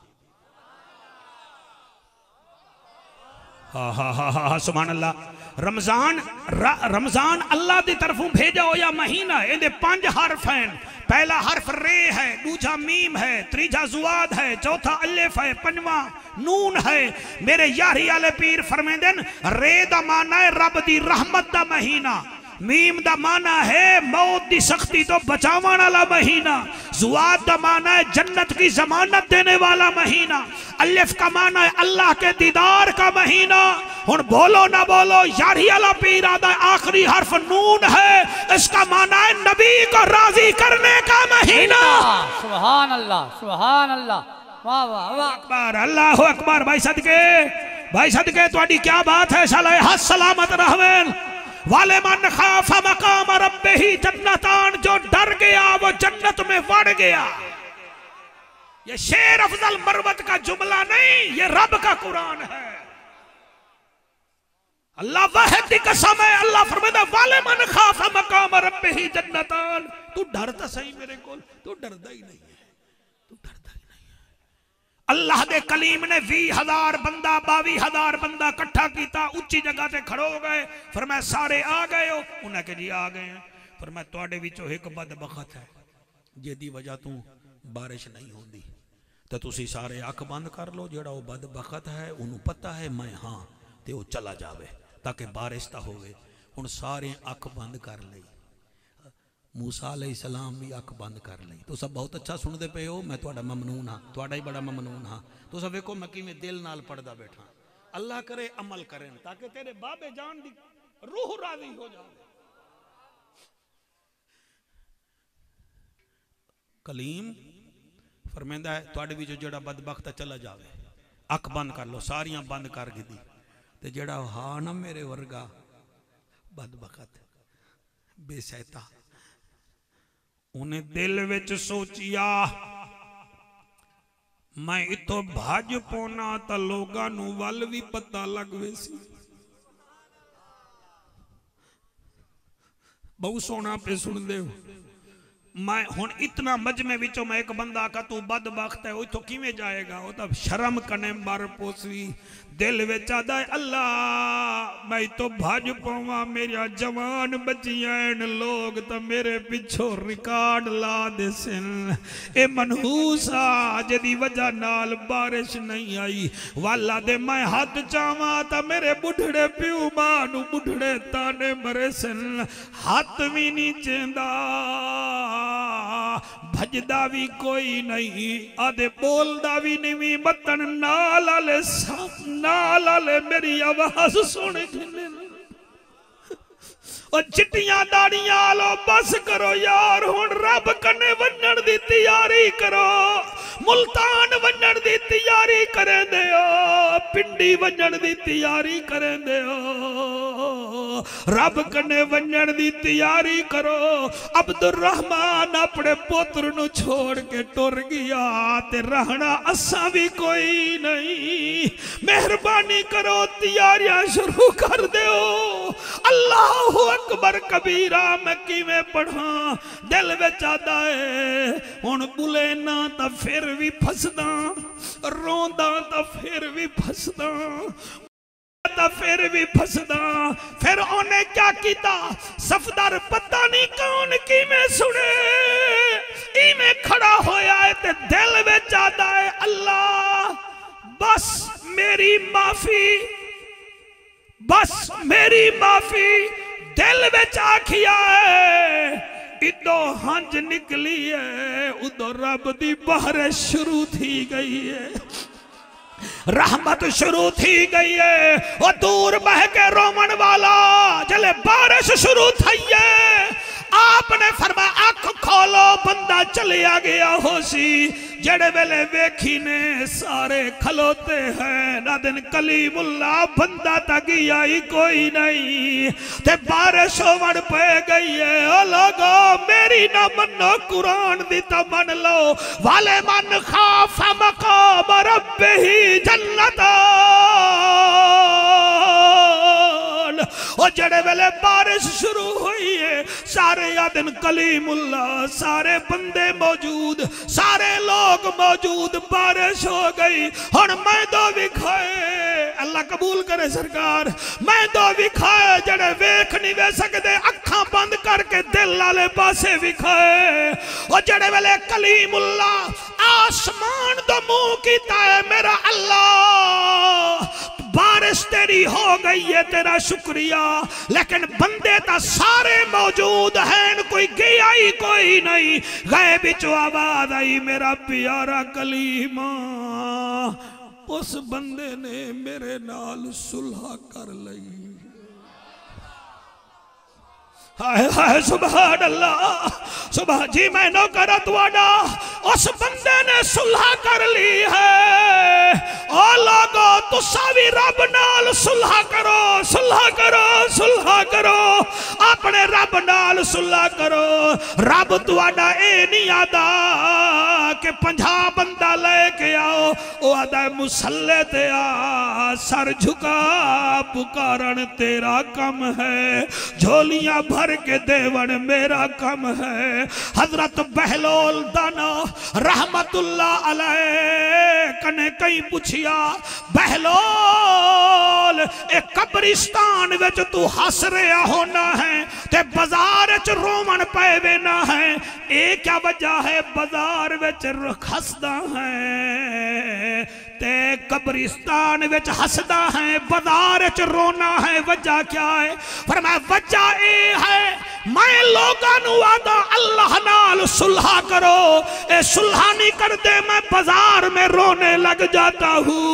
हाँ हाँ हाँ हाँ सुभान अल्लाह। रमजान अल्लाह की तरफों भेजा होया महीना। ये 5 हर्फ हैं। पहला हर्फ रे है, दूजा मीम है, तीजा जुआद है, चौथा अलिफ है, पंजवा नून है। मेरे यारी आले पीर फरमाते हैं रे दा माना है रब दी रहमत दा महीना, मीम दा माना है मौत दी सख्ती तो बचावन वाला महीना, जुआद दा माना है जन्नत की जमानत देने वाला महीना, अलिफ का माना है अल्लाह के दीदार का महीना। हुन बोलो ना बोलो यारी वाला पीर आदा आखिरी हर्फ नून है, इसका माना है नबी को राजी करने का महीना। सुभान अल्लाह सुभान अल्लाह, वाह वाह वाह अकबर, अल्लाह अकबर। भाई सदके तुम्हारी क्या बात है, साले हस सलामत रहवेन। वाले मन खाफा मकाम रब्बिही जन्नतान, जो डर गया वो जन्नत में बढ़ गया। ये शेर अफजल मरवत का जुमला नहीं, ये रब का कुरान है। अल्लाह वाहिद की कसम है। अल्लाह फरमाता वाले मन खाफा मकाम रब्बिही जन्नतान। तू डरता सही मेरे को, तू डरदा ही नहीं है, तू डरदा ही नहीं है। अल्लाह दे कलीम ने 20,000 बंदा 22,000 बंदा इकट्ठा किया, उच्ची जगह से खड़ो हो गए। फरमाया सारे आ गए हो? उन्हें कहा जी आ गए हैं। फरमाया तुहाडे विचों एक बदबख्त है जिहदी वजह तू बारिश नहीं होंदी, तो तुसी सारे अख बंद कर लो। जेड़ा वो बदबख्त है उन्होंने पता है मैं हाँ, तो वो चला जावे ताकि बारिश तो होवे। हुण सारे अख बंद कर ली। मूसा अलैहिस्सलाम भी अख बंद कर ली। तो सब बहुत अच्छा सुनते पे हो, मैं तुहाडा ममनून हाँ, तुहाडा ही बड़ा ममनून हाँ। तो सब वेखो मैं किवें दिल नाल पढ़दा बैठा। अल्लाह करे अमल करें ताकि तेरे बाबे जान दी रूह राजी हो जाए। कलीम फरमांदा है तुहाडे विच जेड़ा बदबख्त चला जावे, अख बंद कर लो। सारियां बंद कर दी ते जेड़ा हाँ ना मेरे वर्गा बदबख्त बेसैता, उन्हें दिल विच सोचिया मैं इतो भज पौना तो लोगां नूं वल भी पता लग वेसी। बहुत सोना पे सुन दे। मैं हुण इतना मजमे विचों मैं एक बंदा आका तू बदबख्त है, उतो किवें जाएगा? वो तो शर्म कने मर पोसी। दिल विच आदा अल्लाह मैं तो भज पावां, मेरा जवान बचियान लोग तो मेरे पिछों रिकॉर्ड ला दे सन। ए मनहूसा जिहदी वजह नाल बारिश नहीं आई, वाला दे मैं हाथ चावां तो मेरे बुढ़ड़े प्यू मां नूं बुढ़ड़े ताने मरे सन। हाथ भी नहीं चेंदा, भजदा भी कोई नहीं, आदे बोलदा भी नहीं। बतन नाल आले नाल आले मेरी आवाज सुन के और चिट्टियां दाड़ियां लो बस करो यार। हुण रब कने वन्नण दी तैयारी करो, मुल्तान वन्नण दी तैयारी करें दे हो, पिंडी वन्नण दी तैयारी करें दे हो, रब कने वन्नण दी तैयारी करो। अब्दुल रहमान अपने पुत्र नु छोड़ के टुर गया ते रहना असा भी कोई नहीं। मेहरबानी करो तैयारियां शुरू कर दो। अल्लाह अकबर कबीरा मैं किवें पढ़ा, दिल विच आदा है हुण बुले ना तो फिर भी फसदा, रोंदा तो फिर भी फसदा, तो फिर भी फसदा। फिर उन्हें क्या किया? सफदर पता नहीं कौन किवें सुने इवें खड़ा होया है ते दिल विच आदा है अल्लाह बस मेरी माफी, बस मेरी माफी। दिल विच आखिया है, इदो हंज निकली है, उदो रब दी बारिश शुरू थी गई है, रहमत शुरू थी गई है। वो दूर बह के रोमन वाला जले बारिश शुरू थी है, आपने फरमाया अख खोलो, बंदा चलिया गया होसी। जड़े वेले वेखी ने सारे खलोते हैं ना दिन कलीमुल्ला बंदा तक आई कोई नहीं, ते बारिश होवण पे गई है। ओ लोगो मेरी ना मनो कुरान दी तो मन लो। वाले मन खाफ मकाम रब्बिही जन्नता, और जड़े वेले बारिश शुरू हुई है सारे यादन कलीमुल्ला सारे बंदे मौजूद सारे लोग मौजूद बारिश हो गई हुण मैं दो विखाए अल्लाह कबूल करे सरकार मैं दो विखाए जड़े वेख नहीं वे सकते अखां बंद करके दिल वाले पासे विखाए और जड़े वेले कलीमुल्ला आसमान तो मुंह कीता है मेरा अल्लाह बारिश तेरी हो गई है तेरा शुक्रिया लेकिन बंदे तो सारे मौजूद हैं कोई गया ही कोई नहीं गए बिचो आवाज आई मेरा प्यारा कलीमा उस बंदे ने मेरे नाल सुलह कर ली हाय हाय सुभान अल्लाह सुबह जी मैं नौकर तुआडा उस बंदे ने सुलह कर ली है ओ लोगो तुसा भी रब नाल सुलह करो सुलह करो सुलह करो अपने रब नाल सुलह करो रब तुआडा ए नहीं आदा कि 50 बंदा लेके आओ ओ आदा मुसल्ले ते आ सर झुका पुकारन तेरा कम है झोलियां भर के देवन मेरा कम है हजरत बहलोल दाना रहमतुल्लाह अलैह कने कई पूछिया बहलोल एक कब्रिस्तान विच तू हस रहा होना है ते बाजार च रोमन पे ना है ये क्या वजह है बाजार विच हसदा है ते कब्रिस्तान विच हसदा है बाजार च रोना है वजह क्या है फरमाया वजह ए है मैं लोगां नू आदा अल्लाह नाल सुलह करो ए सुलह नहीं करते मैं बाजार में रोने लग जाता हूँ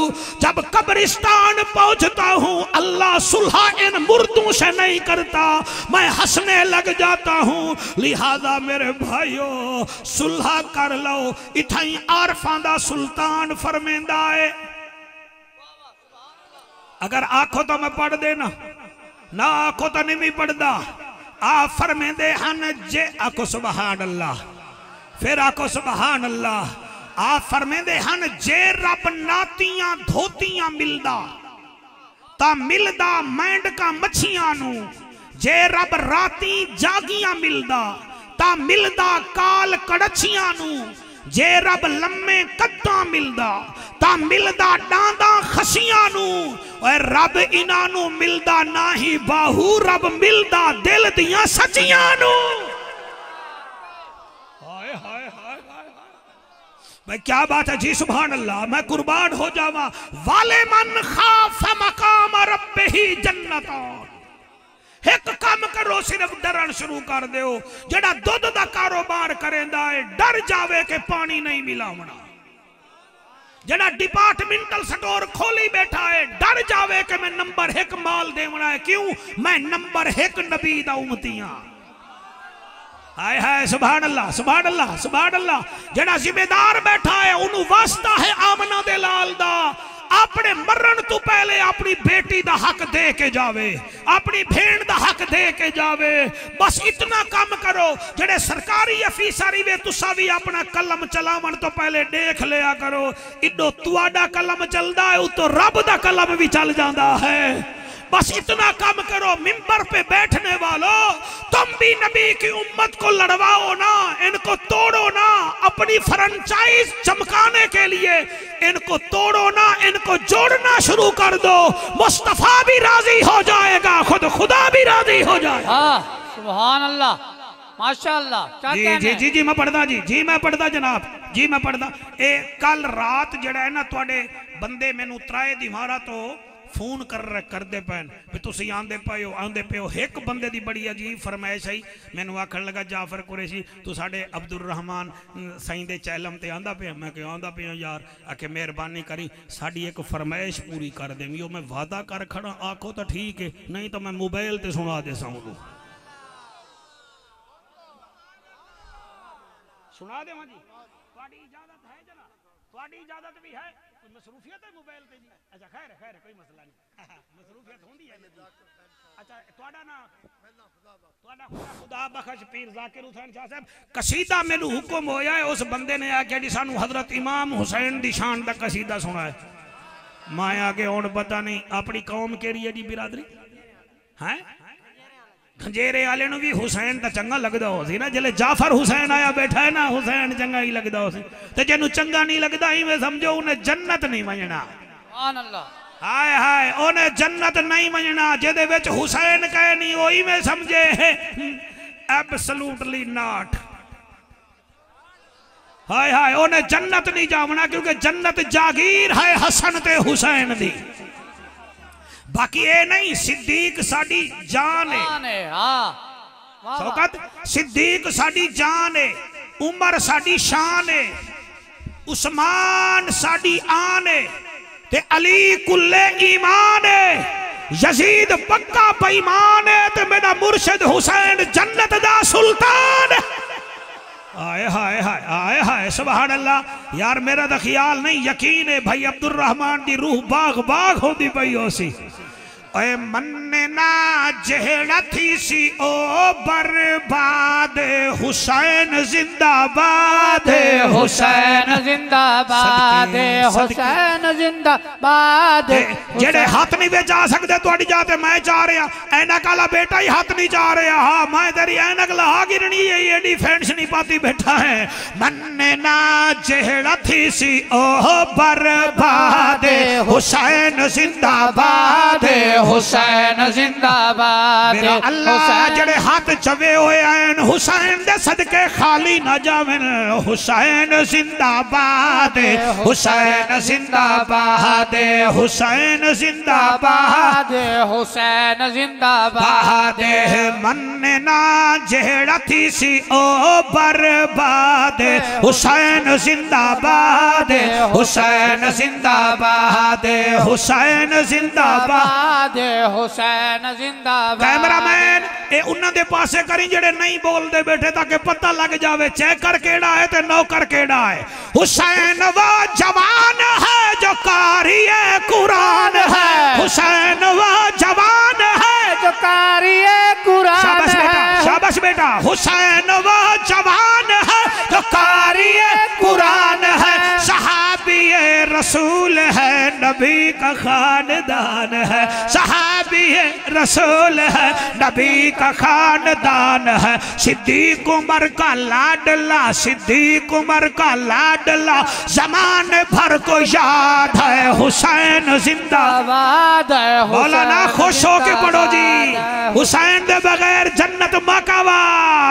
जब कब्रिस्तान पहुंचता हूँ अल्लाह सुलह इन मुर्दों से नहीं करता मैं हंसने लग जाता हूँ लिहाजा मेरे भाइयों सुलह कर लो इथाई आरफां दा सुल्तान फरमेंदा है अगर आखो तो मैं पढ़ देना ना आखो तो नहीं पढ़दा आ फरमेंदे हन जे आखो सुबहान अल्लाह फिर आखो सुबहान अल्लाह आ फरमेंदे हन जे रब नातियां धोतियां मिलदा ता मिलदा मैंडका मच्छियां नू जे रब राती जागियां मिलदा ता मिलदा काल कड़छियां नू जे रब लम्मे कद्दा मिलदा ता मिलदा डांदा खसियां नू और रब इन्हां नू मिलदा ना ही बाहू रब मिलदा दिल दियां सचियां नू हाय हाय हाय हाय भाई क्या बात है जी सुभान अल्लाह मैं कुर्बान हो जावा वाले मन खाफ मकाम रब्बिही जन्नतान एक काम करो सिर्फ डरन शुरू कर दो जड़ा दुध का कारोबार करेंदा है डर जावे के पानी नहीं मिलावना जड़ा डिपार्टमेंटल स्टोर खोली बैठा है डर जावे के मैं नंबर 1 माल देवना है क्यों मैं नंबर 1 नबी दा उम्मतियां हाय हाय सुभान अल्लाह सुभान अल्लाह सुभान अल्लाह जड़ा जिम्मेदार बैठा है उन्होंने वास्ता है आमना दे लाल दा अपने मरण तो पहले अपनी बेटी दा हक दे के जावे अपनी भेड़ दा हक दे के जावे बस इतना काम करो जेड़े सरकारी अफीसर वे तुसा भी अपना कलम चलावन तो पहले देख लिया करो इडो तुआडा कलम चलदा है उतो रब दा कलम भी चल जाता है बस इतना काम करो मिंबर पे बैठने वालों तुम भी नबी की उम्मत को लड़वाओ ना इनको तोड़ो ना अपनी फ्रेंचाइज चमकाने के लिए इनको तोड़ो ना इनको जोड़ना शुरू कर दो मुस्तफा भी राजी हो जाएगा खुद खुदा भी राजी हो जाएगा सुभान अल्लाह माशाअल्लाह जी जी जी मैं पढ़दा जी मैं पढ़दा जनाब जी मैं पढ़दा ए कल रात जड़ा है ना तुहाडे बंदे मैनू त्राए दीवारा तो फोन करते पैन भी तुसी आंदे पे हो एक बंदे की बड़ी अजीब फरमाइश आई मैनू आखन लगा जाफर कुरैशी तू साडे अब्दुल रहमान साईं दे चैलम ते आंदा पे मैं क्यों आंदा पे यार आके मेहरबानी करी साडी एक फरमाइश पूरी कर देवी मैं वादा कर खड़ा आखो तो ठीक है नहीं तो मैं मोबाइल ते सुना दे साउंड सुना देवां जी तुहाडी इजाजत है जना तुहाडी इजाजत भी है मसरूफियत है मोबाइल पे जी अच्छा खैर खैर कोई मसला नहीं मसरूफियत होंदी है अच्छा तुहाडा ना तुहाडा खुदा बख्श पीर जाकिर हुसैन शाह साहब कसीदा मेनू हुक्म होया है उस बंदे ने आके जी सानू हजरत इमाम हुसैन दी शान दा कसीदा सुना है मैं आगे हुण पता नहीं अपनी कौम केड़ी है जी बिरादरी हैं खंजेरे वाले भी हुसैन तो चंगा लगता हो सी ना, जले जाफर हुसैन आया बैठा है ना, हुसैन चंगा ही लगता हो सी। तो जिन्हों चंगा नहीं लगता इवें समझो उन्हें जन्नत नहीं वजना। हाय हाय उन्हें जन्नत नहीं वजना, जेदे विच हुसैन कहे नहीं वो इवें समझे एब्सोल्युटली नॉट। हाय हाय उन्हें जन्नत नहीं जावना, क्योंकि जन्नत जागीर है हसन ते हुसैन दी। बाकी ये नहीं सिद्दीक साडी जान है, शौकत सिद्दीक साडी जान है, उमर साडी शान है, उस्मान साडी आन है, ते अली कुल्ले ईमान है, यजीद पक्का बेईमान है, ते मेरा मुर्शिद हुसैन जन्नत दा सुल्तान। आए हाय हाय आए हाय सुभान अल्लाह। यार मेरा तो ख्याल नहीं यकीन है भाई अब्दुल रहमान दी रूह बाग बाग होती पई हो सी। ओए मन्ने ना जेड़ा थी सी ओ बर्बाद, हुसैन जिंदाबाद, हुसैन जिंदाबाद, हुसैन जिंदाबाद। जेड़े हाथ नहीं वे जा सकते तुहाडी जाते मैं जा रहा, ऐनक वाला बेटा ही हाथ नहीं जा रहा। हाँ मैं तेरी ऐनक लहा गिरनी है, ये डिफेंस नहीं पाती बैठा है। मन्ने ना जेड़ा थी सी ओ बर्बाद, हुसैन जिंदाबाद, हुसैन जिंदाबाद। मेरा अल्लाह जेड़े हाथ चवे हुए हैं हुसैन दे सदके खाली ना जावन। हुसैन जिंदाबाद, हुसैन जिंदाबाद, हुसैन जिंदाबाद, हुसैन जिंदाबाद। मन्ने ना जेड़ा थी सी ओ बर्बाद, हुसैन जिंदाबाद, हुसैन जिंदाबाद, हुसैन जिंदाबाद, हुसैन जिंदाबाद। कैमरामैन ए उन्होंने पासे करी जेड़े नहीं बोलते बैठे ताकि पता लग जावे चैकर केड़ा है ते नौकर केड़ा है। हुसैन वो जवान है जो कारी कुरान है, हुसैन वो जवान है जो कारी कुरान। शाबाश बेटा शाबाश बेटा। हुसैन वो जवान है जो कारी कुरान है, सहाबी रसूल है, नबी का खानदान है, सहाबी रसूल है, नबी का खानदान है। सिद्दीक उमर का लाडला, सिद्दीक उमर का लाडला, जमाने भर को याद है, हुसैन जिंदाबाद। मौलाना खुश हो के पढ़ो जी, हुसैन दे बगैर जन्नत मकावा।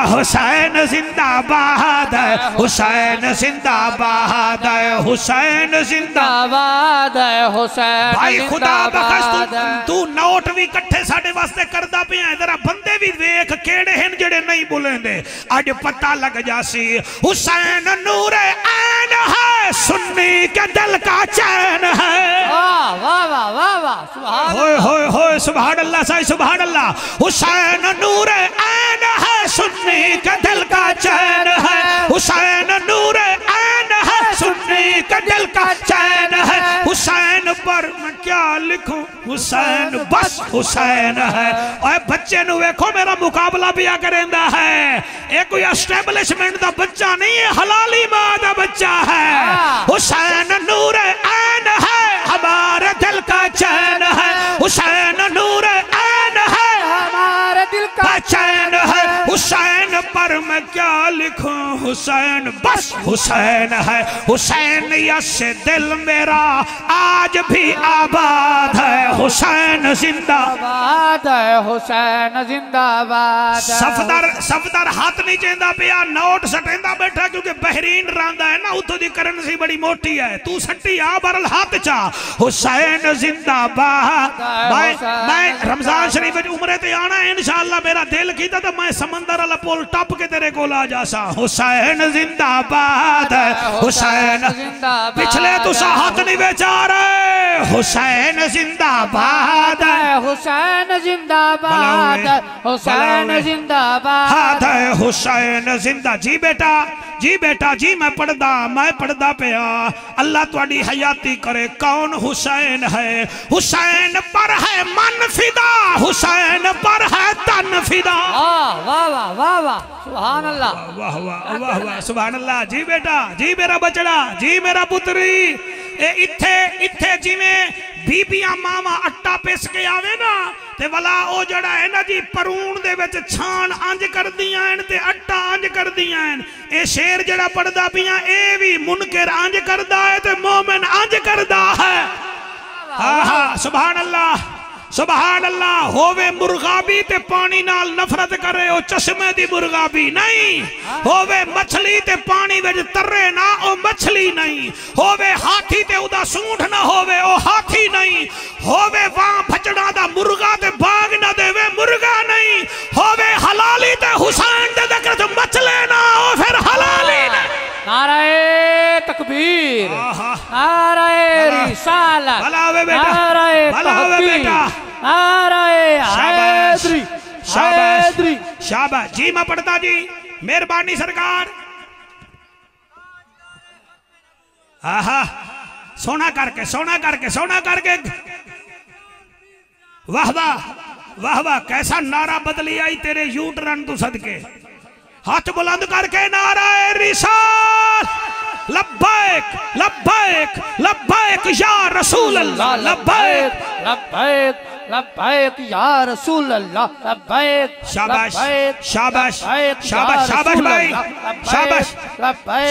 हुसैन जिंदाबाद, हुसैन जिंदाबाद, हुसैन जिंदाबाद, हुसैन। भाई खुदा बख्श तू नोट भी इकट्ठे साडे वास्ते करदा पिया, जरा बंदे भी वेख केड़े हैं जेड़े नहीं बोलेंदे, अज पता लग जासी। हुसैन नूरे ऐन है, सुन्नी के दिल का चैन है। वाह वाह वाह वाह वाह सुभान होए होए होए सुभान अल्लाह साईं सुभान अल्लाह। हुसैन नूरे ऐन है, सुन्नी के दिल का चैन है, हुसैन नूरे ऐन है, सुन्नी के दिल का चैन है। हुसैन पर मैं क्या लिखूं, हुसैन बस हुसैन है। और बच्चे नु वेखो मेरा मुकाबला भी करेंदा है, ये कोई एस्टेब्लिशमेंट दा बच्चा नहीं है, हलाली मां दा बच्चा है। हुसैन नूर ऐन है, हमारे दिल का चैन है, हुसैन नूर ऐन है, हमारे दिल का चैन है। हुसैन पर मैं क्या लिखूं, हुसैन बस हुसैन है। हुसैन यस दिल मेरा आज भी आबाद है, हुसैन जिंदाबाद है, हुसैन जिंदाबाद। सफदर हाथ नहीं चेंदा पिया, नोट सटेंदा बैठा, क्योंकि बहरीन रांदा है ना, उतो दी करेंसी बड़ी मोटी है, तू सट्टी आ बरल हाथ चा। हुसैन जिंदाबाद। मैं रमजान शरीफ में उम्रे ते आना है इंशाअल्लाह, मेरा दिल कीता तो मैं समंदर वाला पुल टप के तेरे को आ जासा। हुसैन जिंदाबाद, हुसैन पिछले तुसा हाथ नहीं बेचा रहे, हुसैन जिंदाबाद, हुसैन जिंदाबाद, हुसैन जिंदाबाद, हुसैन जिंदा। जी बेटा जी बेटा जी मैं पढ़दा पिया, अल्लाह तुहाडी हयाती करे। कौन हुसैन है, हुसैन पर है मन फिदा, हुसैन पर है तन फिदा। वाह वाह वाह वाह सुभान अल्लाह, वाह वाह वाह वाह सुभान अल्लाह। जी बेटा जी मेरा बचड़ा, जी मेरा पुत्री, इत्थे इत्थे जिवें बीबियां मावा आटा पिस के आवे ना ते वाला ओ जड़ा है ना जी परूण दे विच छान अंज करदियां हैं ते आटा अंज करदियां हैं। ए शेर जड़ा पढ़दा पिया ए भी मुनकर अंज करदा है ते मोमिन अंज करदा है। आहा सुभान अल्लाह सुभान अल्लाह। होवे मुर्गाबी ते पानी नाल नफरत करे ओ चश्मे दी मुर्गाबी नहीं। होवे मछली ते पानी विच तरे ना ओ मछली नहीं। होवे हाथी ते उदा सूंठ ना होवे ओ हाथी नहीं। होवे वां भचड़ा दा मुर्गा ते बाग ना देवे मुर्गा नहीं। होवे हलाली ते हुसैन दे दकर ते मचले ना ओ फिर हलाली नहीं। नाराए तकबीर, नाराए रिसालत, नाराए तहकीम, नाराए हैदरी, हैदरी। शाबाश जी। मैं पढ़ता जी मेहरबानी सरकार। आहा सोना करके सोना करके सोना करके। वाह वाह वाह वाह। कैसा नारा बदली आई तेरे यूट रन तू सदके। हाथ बुलंद करके नाराए रिसाल। लब्बैक लब्बैक लब्बैक या रसूल अल्लाह। लब्बैक लब्बैक लब्बैक या रसूल अल्लाह। लब्बैक शाबाश शाबाश शाबाश शाबाश भाई शाबाश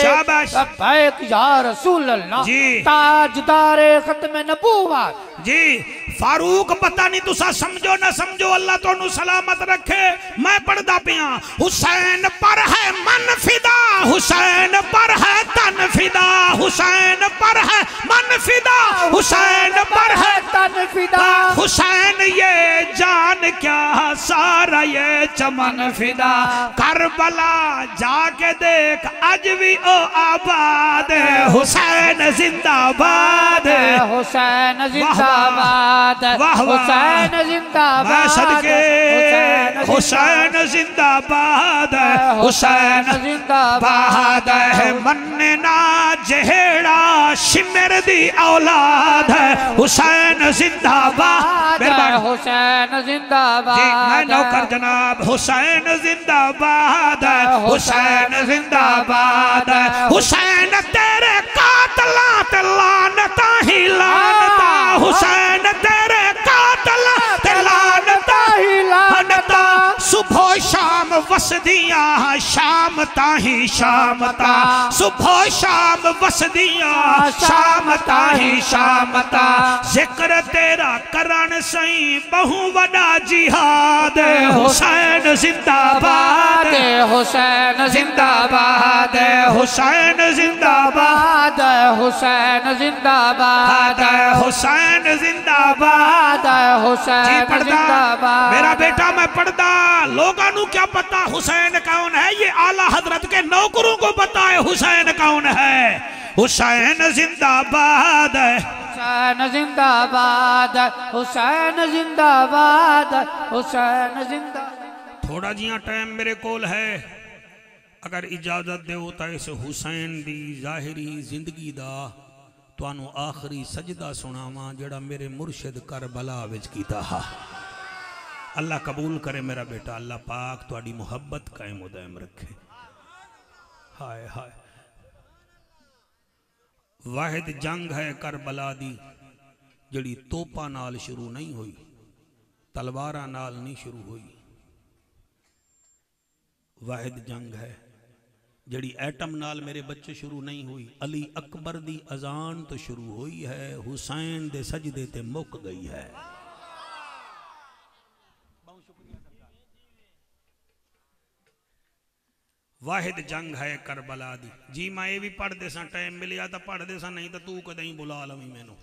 शाबाश। लब्बैक या रसूल अल्लाह जी। ताजदारे खत्म नबूवत जी। फारूक पता नहीं तुसा समझो ना समझो अल्लाह तो सलामत रखे। मैं पढ़दा पिया हुसैन पर है मन फिदा, हुसैन पर है तन फिदा, हुसैन पर है मन फिदा, हुसैन पर है तन फिदा। हुसैन ये जान क्या सारा ये चमन फिदा। करबला जाके देख आज भी ओ आबाद। हुसैन जिंदाबाद, हुसैन जिंदाबाद, हुसैन जिंदाबाद, सदके हुसैन जिंदाबाद, हुसैन जिंदाबाद है। मन्ने ना जेड़ा शिमर दी औलाद है। हुसैन जिंदाबाद, हुसैन जिंदाबाद। मैं नौकर जनाब हुसैन जिंदाबाद, हुसैन जिंदाबाद। हुसैन तेरे कातला ते लानता ही लानता। हुसैन तेरे कातला ते लानता ही लानता। सुबह शाम वसदियां शाम ताही शाम ता। सुबह शाम वसदियां शाम ताही शाम ता। जिक्र तेरा करन सही बहु वडा जिहाद। हुसैन जिंदाबाद, हुसैन जिंदाबाद, हुसैन जिंदाबाद, हुसैन जिंदाबाद, हुसैन जिंदाबाद। हुसैन जिंदाबाद। मेरा बेटा मैं पढ़दा लोगों को क्या पता हुसैन कौन है। ये आला हजरत के नौकरों को पता है हुसैन कौन है। हुसैन जिंदाबाद, हुसैन जिंदाबाद, हुसैन जिंदाबाद, हुसैन जिंदाबाद। थोड़ा जिया टाइम मेरे कोल है, अगर इजाजत दो तो इस हुसैन दी जाहिरी जिंदगी दा तुहानू आखिरी सजदा सुनावा जड़ा मेरे मुर्शिद करबला विच कीता हा। अल्लाह कबूल करे मेरा बेटा। अल्लाह पाक तुहाडी मुहब्बत कायम उदायम रखे। हाय हाय। वाहिद जंग है करबला दी जड़ी तोपा नाल शुरू नहीं हुई, तलवारा नाल नहीं शुरू हुई। वाहिद जंग है जड़ी एटम नाल मेरे बच्चे शुरू नहीं हुई। अली अकबर दी अजान तो शुरू हुई है, हुसैन दे सजदे ते मुक गई है। वाहिद जंग है करबला दी। जी मैं ये भी पढ़ते सा टाइम मिलिया तो पढ़ते सा, नहीं तो तू कदई बुला लवी मैनू।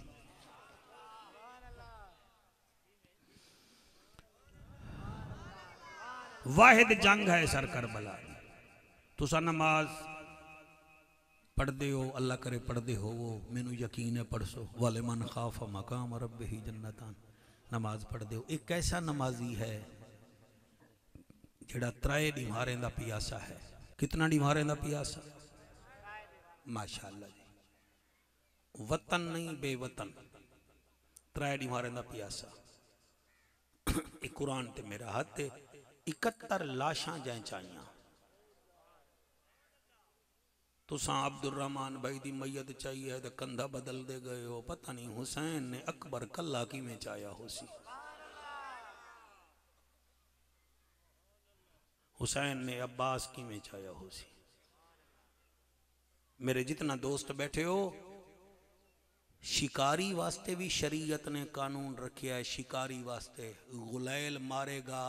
वाहिद जंग है सर करबला दी। तुसा नमाज पढ़ते हो, अल्लाह करे पढ़ते हो, वो मैनू यकीन है पढ़सो। वाले मन खाफ मकाम रब्बिही जन्नतान। नमाज पढ़ते हो। एक ऐसा नमाजी है जिहड़ा त्राए डिमारें दा पियासा है। कितना डिमारें दा पियासा? माशाअल्लाह जी। वतन नहीं बेवतन, त्राए डिमारें दा पियासा। एक कुरान ते मेरा हाथ 71 लाशां जै चाहिए। तुसा अब्दुर्रहमान भाई दी मैयत चाहिए है तो कंधा बदल दे गए हो। पता नहीं हुसैन ने अकबर कला किवें चाया हो सी, हुसैन ने अब्बास किवें चाया हो सी। मेरे जितना दोस्त बैठे हो, शिकारी वास्ते भी शरीयत ने कानून रखा है। शिकारी वास्ते गुलैल मारेगा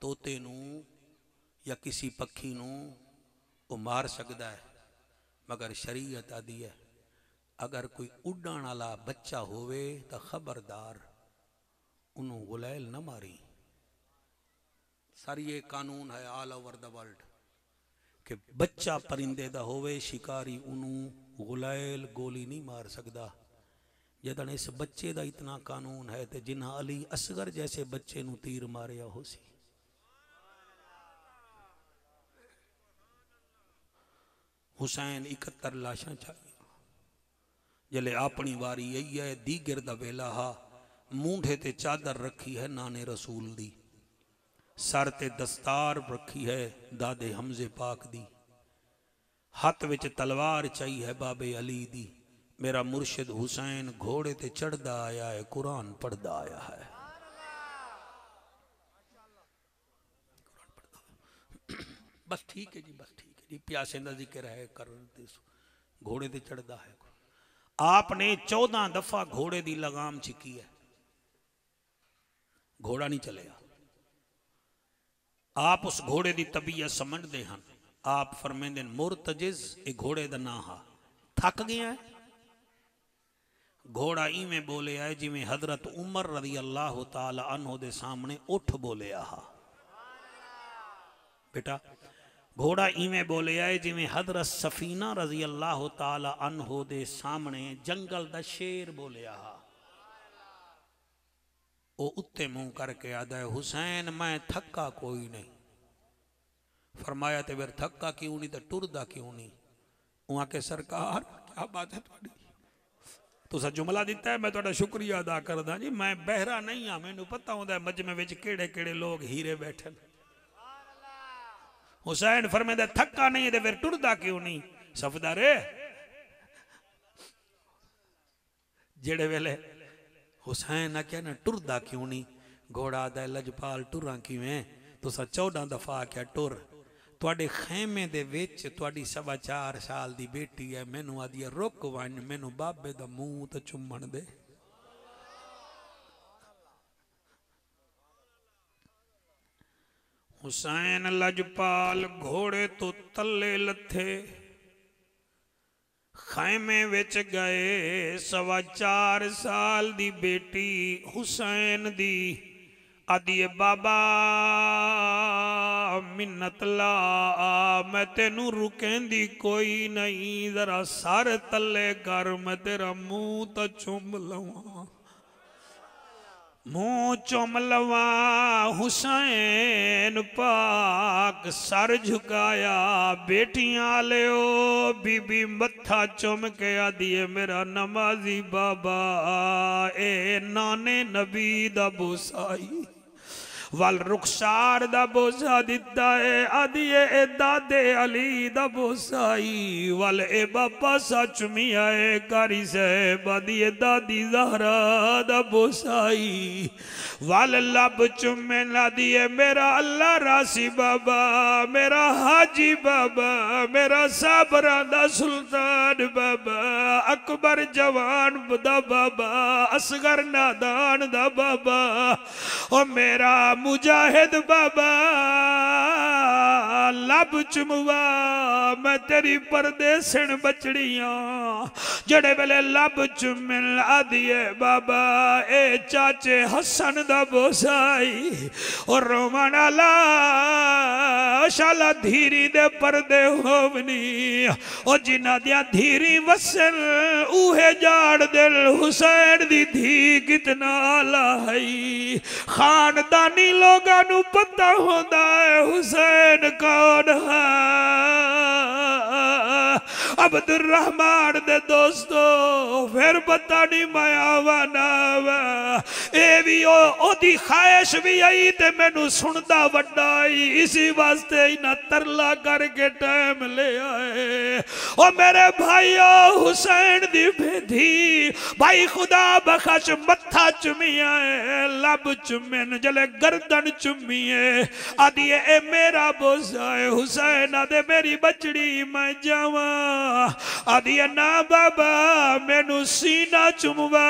तोते नू या किसी पक्षी नू, वो मार सकता है, मगर शरीयत आदि है अगर कोई उड़न वाला बच्चा होवे तो खबरदार उन्होंने गुलैल न मारी। सारी ये कानून है ऑल ओवर द वर्ल्ड कि बच्चा परिंदे दा होवे, शिकारी उन्होंने गुलैल गोली नहीं मार सकता। जदन इस बच्चे दा इतना कानून है तो जिन्हें अली असगर जैसे बच्चे नू तीर मारिया हो सी। हुसैन 71 लाशां चाहिए। जले अपनी वारी यही है, दीगर दा वेला हा, मूंढे ते चादर रखी है नाने रसूल दी, सर ते दस्तार रखी है दादे हमजे पाक दी, हाथ विच तलवार चाहिए है बाबे अली दी। मेरा मुर्शिद हुसैन घोड़े ते चढ़दा आया है, कुरान पढ़दा आया है। बस ठीक है जी, बस ठीक है जी, प्यासे का जिक्र है कर घोड़े ते चढ़दा है। आपने 14 दफा घोड़े दी लगाम छिकी है, घोड़ा नहीं चलेगा। आप उस घोड़े दी तबीयत समझते हैं। आप फरमेंदे मुर्तजिज, ये घोड़े का ना हा, थक गया है। घोड़ा इवें बोले है जिमें हजरत उमर रज़ी अल्लाह तआला अन्हु दे सामने उठ बोले हा। बेटा घोड़ा इवें बोले है जिमें हजरत सफीना रज़ी अल्लाह तआला अन्हु दे सामने जंगल दा शेर बोले हा। वो उत्ते मुंह करके आदा है, हुसैन मैं थका कोई नहीं। फरमाया तो फिर थका क्यों नहीं, तो टुरदा क्यों नहीं। वहां के सरकार क्या बात है थोड़ी, तुसा जुमला दिता है, मैं थोड़ा शुक्रिया अदा करदा जी। मैं बहरा नहीं हाँ, मैनू पता होंदा मजमे विच केड़े केड़े लोग हीरे बैठे। हुसैन फरमांदा थका नहीं तो फिर टुरदा क्यों नहीं। सफदारे जेड़े वेले हुसैन आख्या ना टुरदा क्यों नहीं, घोड़ा आदा लजपाल टुरा किवें, तुसा 14 दफा आख्या टुर। तुहाडे खेमे दे विच तुहाडी 4.25 साल दी बेटी है, मैनू आदि है रुक वन, मैनू बाबे दा मुंह तो चुम्मन दे। हुसैन लजपाल घोड़े तो तले लथे, खैमे विच गए। 4.25 साल दी बेटी हुसैन दी आदिए बाबा मिन्नत ला, मैं तेनू रुकेंदी कोई नहीं, जरा सर तले कर, मैं तेरा मुंह तो चुम लवां, मुंह चुम लवा। हुसैन पाक सर झुकाया, बेटियां लियो बीबी मत्था चुम के आदिए मेरा नमाजी बाबा, ए नाने नबी दा बोसाई वल रुखसार दा बोसा दिता है, आदिए ए दादे अली दा बोसाई वल ए बापा सच मिया है कारी साहब, आदिए दादी ज़हरा दा बोसाई वल लब चुमे ला दिए मेरा अल्लाह रासी बाबा, मेरा हाजी बाबा, मेरा साबरा दा सुल्तान बाबा, अकबर जवान दा बाबा, असगर नादान दा बाबा, ओ मेरा मुजाहिद बाबा लब चुमवा, मैं तेरी परदेसन बचड़ियां जड़े वेले लब चुमन आदिए बाबा, ए चाचे हसन दा बोसाई और रोमन आला शाला धीरी दे पर्दे होवनी, और जिन्ना दिया धीरी वसन उहे जाड़ दिल हुसैन दी धी कितना लाई। खानदानी लोगां नू पता होंदा है हुसैन कौन है। अब्दुर्रहमान दे दोस्तों फिर पता नहीं मायावा नावा, ए भी ओदी ख्वाहिश भी आई ते मैनू सुनदा वड्डा आई, इसी वास्ते इन्हां तरला करके टाइम ले आए। ओ मेरे भाईओ हुसैन दी बेधी भाई खुदा बख्श मत्था चुमिया लब चुमेन जले गर्दन चुमिए आदिए ए मेरा बोसा है हुसैन आदे मेरी बचड़ी मैं जावा आदिए ना बाबा मैनू सीना चुमवा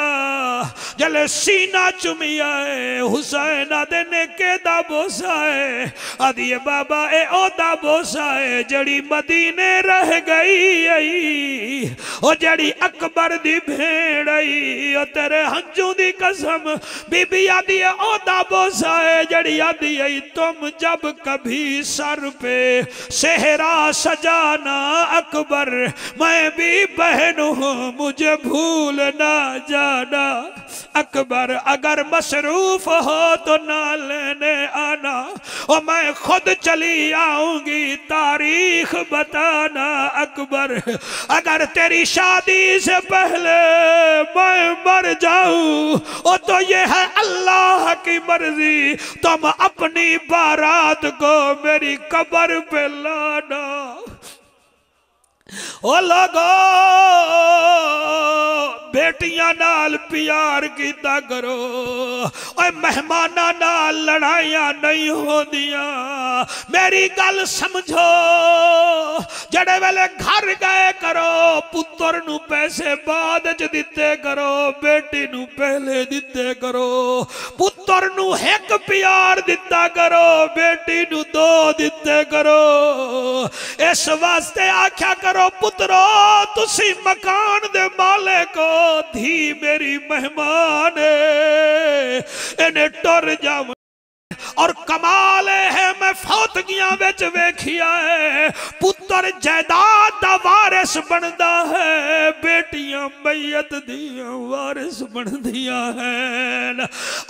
जले सीना चुमिया हुसैन आदे ने केदा बोसा है आदिए बाबा ए ओदा बोसा है जड़ी मदीने रह गई आई ओ जड़ी अकबर दी भेड़ आई ओ तेरे हंजू दी कसम बीबी आदि ओदा बोसा है जड़ी आदि आई तुम जब कभी सर पे सेहरा सजाना अकबर मैं भी बहन हूँ मुझे भूल ना जाना अकबर अगर मसरूफ हो तो ना लेने आना और मैं खुद चली आऊंगी तारीख बताना अकबर अगर तेरी शादी से पहले मैं मर जाऊं और तो ये है अल्लाह की मर्जी तुम अपनी बारात को मेरी कब्र पे लाना ओ लोगो बेटियां नाल प्यार कीता करो और मेहमाना नाल लड़ाइयां नहीं होंदियां मेरी गल समझो जड़े वेले घर गए करो पुत्र नू पैसे बाद च दिते करो बेटी नू पहले दिते करो पुत्र नू एक प्यार दिता करो बेटी नू दो दिते करो इस वास्ते आख्या करो पुत्रो तुसी मकान दे मालिक हो धी मेरी मेहमान इन्हें टुर जाव और कमाल है मैं फौतगियां विच वेखिया है पुत्र जायदाद दा वारिस बनदा है बेटियां मैयत दियां वारिस बनदियां हैं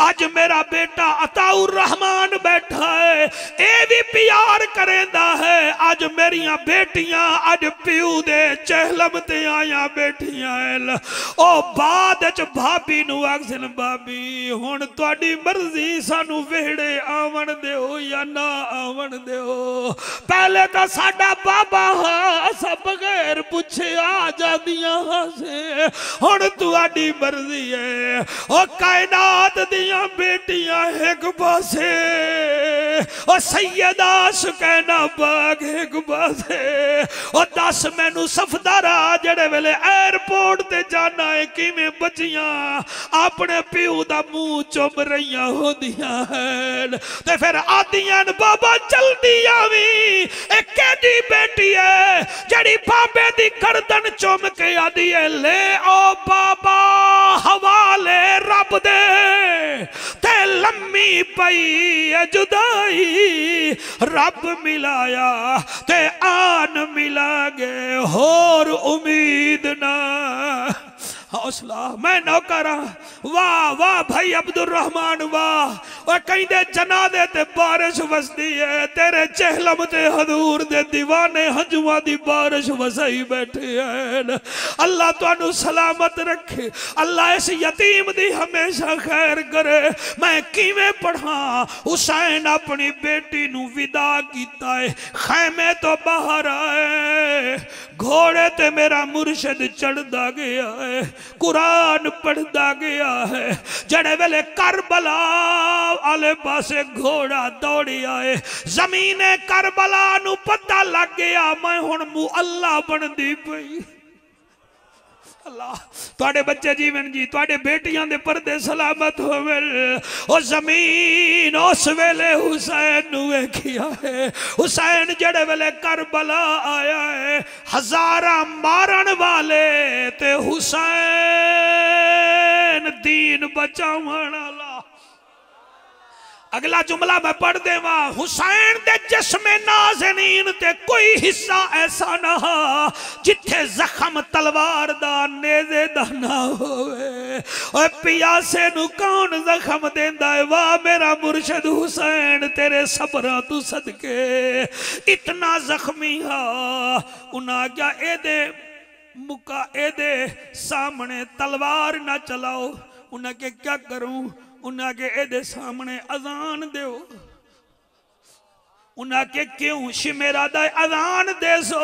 अज मेरा बेटा अताउर रहमान बैठा है ए भी प्यार करेंदा है अज मेरियां बेटियां अज प्यू दे चहलम ते आया बैठियां हैं ओ बाद च भाभी नू आखन भाभी हुण तुहाडी मर्जी सानू वेड़े आवन दो या ना आवन दो पहले तो साडा बाबा सब बगैर पूछे आ जादियां से हुण तुहाडी मर्जी है ओ कायनात दियां बेटियां एक पासे ओ सैयदा सुकैना बाग एक पासे ओ दस मैनू सफदारा जेड़े वेले एयरपोर्ट ते जाना है किवें बचियां अपने प्यू दा मुंह चुम रहियां होंदियां हैं ते फिर आदियां बाबा जल्दी आवी एक केडी बेटी है जड़ी बाबे दी गर्दन चुम के आदी है ले ओ बाबा हवाले रब दे ते लम्मी पई है जुदाई रब मिलाया ते आन मिला गए होर उम्मीद ना हौसला मैं नौकरा वाह वाह भाई अब्दुल रहमान वाह और कहीं दे जनादे ते बारिश वसदी है तेरे चहलम ते हजूर दे दीवाने हंजुआ दी बारिश वसाई बैठे हैं अल्लाह तुहानू सलामत रखे अल्लाह इस यतीम दी हमेशा खैर करे मैं किवें पढ़ा हुसैन अपनी बेटी नू विदा कीता है खैमे तो बाहर आए घोड़े ते मेरा मुर्शिद चढ़दा गया है कुरान पढ़दा गया है जड़े वेले करबला आले पासे घोड़ा दौड़ी आए जमीने करबला नू पता लग गया मैं हुण मुअल्ला बनदी पई अल्लाह तुहाडे बच्चे जीवन जी तुहाडे बेटियां दे पर्दे सलामत होवे ओ जमीन उस वेले हुसैन नू वेखिया है हुसैन जड़े वेले करबला आया है हजारा मारन वाले ते हुसैन दीन बचावन वाला अगला जुमला मैं पढ़ देवा हुसैन दे जिस्मे नाज़नीन ते कोई हिस्सा ऐसा ना जिथे जख्म तलवार दा नेज़े दा ना होवे ओए पियासे नू कौन जख्म देंदा है वाह मेरा मुर्शिद हुसैन तेरे सबरा तू सदके इतना जख्मी हा उन्हां क्या एदे मुका एदे सामने तलवार ना चलाओ उन्हें के क्या करूं उन्हें के एदे सामने अजान दो उन्हें के क्यों शिमेरा दा अजान दे सो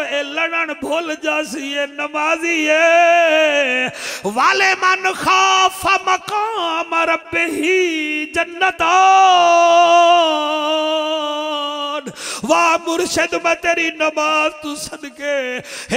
ए लड़न भूल जासी ये नमाजी है वाले मन खाफ मकाम रब्बे ही जन्नता वाह मुर्शिद मैं तेरी नमाज तू सदके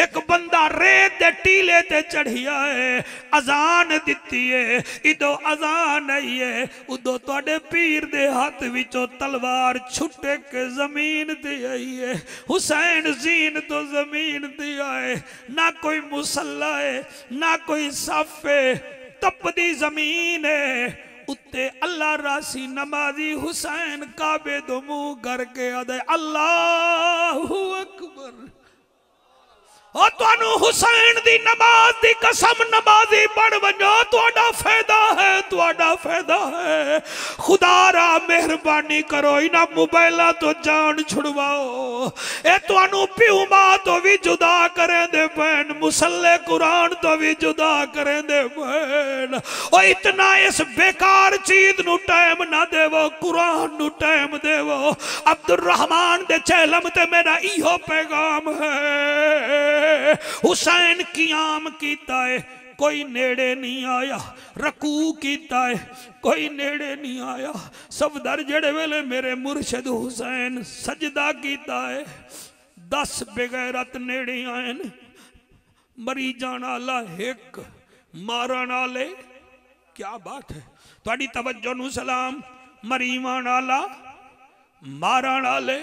एक बंदा रेत दे टीले ते चढ़िया है अजान दिती है इदो अजान आई है उदो तुहाडे पीर दे हाथ विचों तलवार छुटे के जमीन ते आई है हुसैन जीन तो जमीन ते आए ना कोई मुसल्ला है ना कोई सफ है तपदी जमीन है उत्ते अल्लाह रासी नमाजी हुसैन काबे दो मुंह करके आदे अल्लाहु अकबर और तुहानू हुसैन दी नमाज दी कसम नमाजी पढ़ वजो तुहाडा फायदा है खुदा रा मेहरबानी करो इना मोबाइला तो जान छुड़वाओ ए तुहानू प्यू मां तो भी जुदा करें दे पैन मुसल्ले कुरान तो भी जुदा करें दे पैन ओ इतना इस बेकार चीज नु टाइम ना देवो कुरान नु टाइम देवो अब्दुल रहमान दे चहलम ते मेरा इहो पैगाम है हुसैन कियाम कीता है कोई नेड़े नहीं आया रकू कीता है कोई नेड़े नहीं आया सफदर जेड़े वेले मेरे मुर्शिद हुसैन सजदा कीता है 10 बेगैरत नेड़े आए मरी जाना वाला एक मारन वाले क्या बात है तुहाडी तवज्जो नु सलाम मरीवान वाला मारन वाले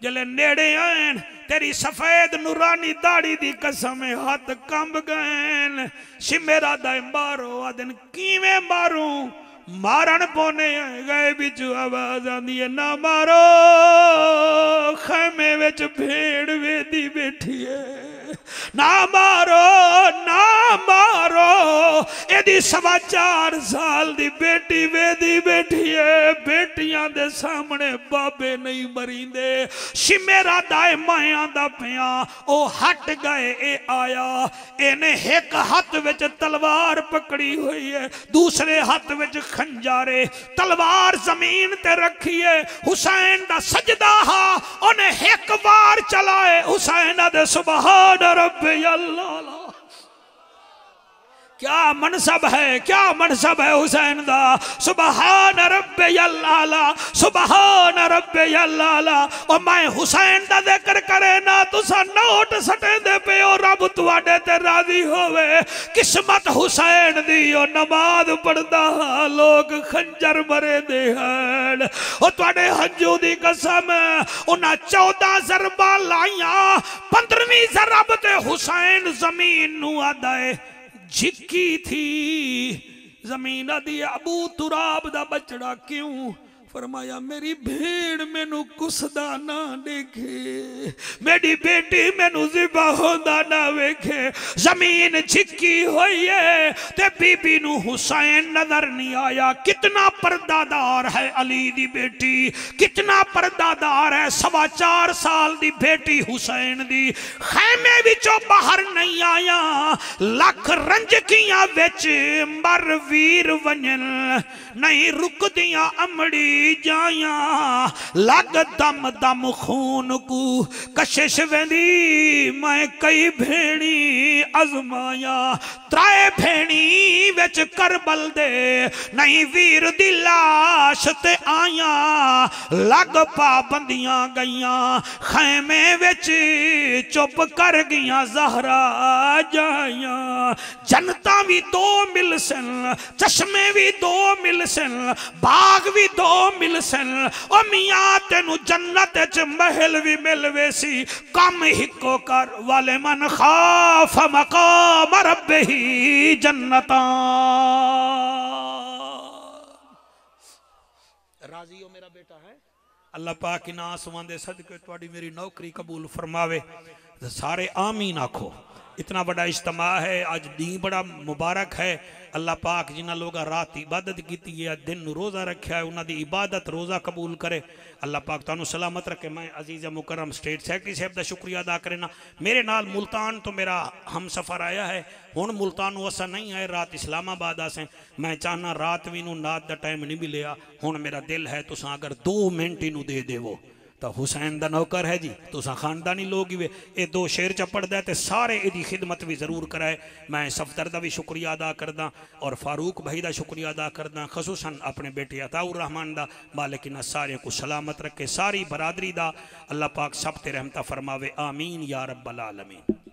जले नेड़े आए तेरी सफेद नूरानी दाढ़ी दी कसम हाथ कंब गए शिमेरा दाए मारो आदन किवें मारू मारन पोने गए बिचू आवाज आंदी है ना मारो खैमे विच भेड़ वेदी बैठी है ना मारो एदी 4.25 साल दी बेटी वेदी बैठी है बेटियां दे सामने बाबे नहीं मरींदे शिमेरा दाए माया दा पिया ओ हट गए ए आया इन्हें एक हाथ विच तलवार पकड़ी हुई है दूसरे हाथ विच खंजारे तलवार जमीन ते रखी है हुसैन दा सजदा हा उन्हें एक बार चलाए हुसैन दे सुभान रब्बे अल्लाह क्या मनसब है हुसैन दा सुभान रब्बे अल्लाह सुभान रब्बे अल्लाह और मैं हुसैन दा जिक्र करे ना तुसा नोट सटे दे पे ओ रब तुहाडे ते राजी होवे किस्मत हुसैन दी ओ नमाज पढ़दा लोग खंजर मरे दे हन ओ तुहाडे हंजू दी कसम उन्हां 14 ज़रबा लाइयां 15वीं ज़रब ते हुसैन जमीन नु आदाए झिकी थी जमीन दी अबू तुराब दा बचड़ा क्यों फरमाया मेरी भेड़ मैनू कुसदा ना देखे मेरी बेटी मैनू ज़िबा होंदा ना वेखे जमीन झिकी हुई है ते बीबी नू हुसैन नजर नहीं आया कितना पर्दादार है अली दी बेटी कितना पर्दादार है 4.25 साल दी बेटी हुसैन दी खैमे विचों बाहर नहीं आया लख रंजकियां विच मर वीर वंजन नहीं रुकदियां अमड़ी जाया लग दम दम खून को कशिश वेंदी मैं कई भेणी अजमाया त्राए भेणी विच करबल दे नहीं वीर दी लाश ते आया लग पाबंदियां गईयां खैमे विच चुप कर गईयां ज़हरा जाया जनता भी 2 मिल सन चश्मे भी 2 मिल सन बाग भी 2 मिल सन ओ मियां तेनू जन्नत च महल भी मिलवे सी कम हिको कर वाले मन खाफ मकाम रब्बही जन्नता राजी हो मेरा बेटा है अल्लाह पाक इना आसमान दे सदके तुहाडी मेरी नौकरी कबूल फरमावे सारे आमीन आखो इतना बड़ा इज्तिमा है आज दी बड़ा मुबारक है अल्लाह पाक जिन्होंने लोग रात इबादत की है दिन रोज़ा रखा है उन्होंने इबादत रोज़ा कबूल करे अल्लाह पाक तुहानू सलामत रखे मैं अजीज़ मुकरम स्टेट सैकटरी साहब का शुक्रिया अदा करना मेरे नाल मुल्तान तो मेरा हम सफ़र आया है हुण मुल्तान असा नहीं आए रात इस्लामाबाद आसे मैं चाहना रात भी नात का टाइम नहीं मिले हुण मेरा दिल है तुसा अगर 2 मिनट इनू दे देवो तो हुसैन दा नौकर है जी, तुसा खानदानी लोग ही वे। ये दो शेर च पढ़दा है तो सारे इहदी खिदमत भी जरूर कराए। मैं सफदर का भी शुक्रिया अदा करदा और फारूक भाई का शुक्रिया अदा करदा, खसूसन अपने बेटे अताउर रहमान दा। मालिक इन्हां सारे को सलामत रखे, सारी बरादरी दा अल्लाह पाक सब ते रहमत फरमावे। आमीन या रब्बल आलमीन।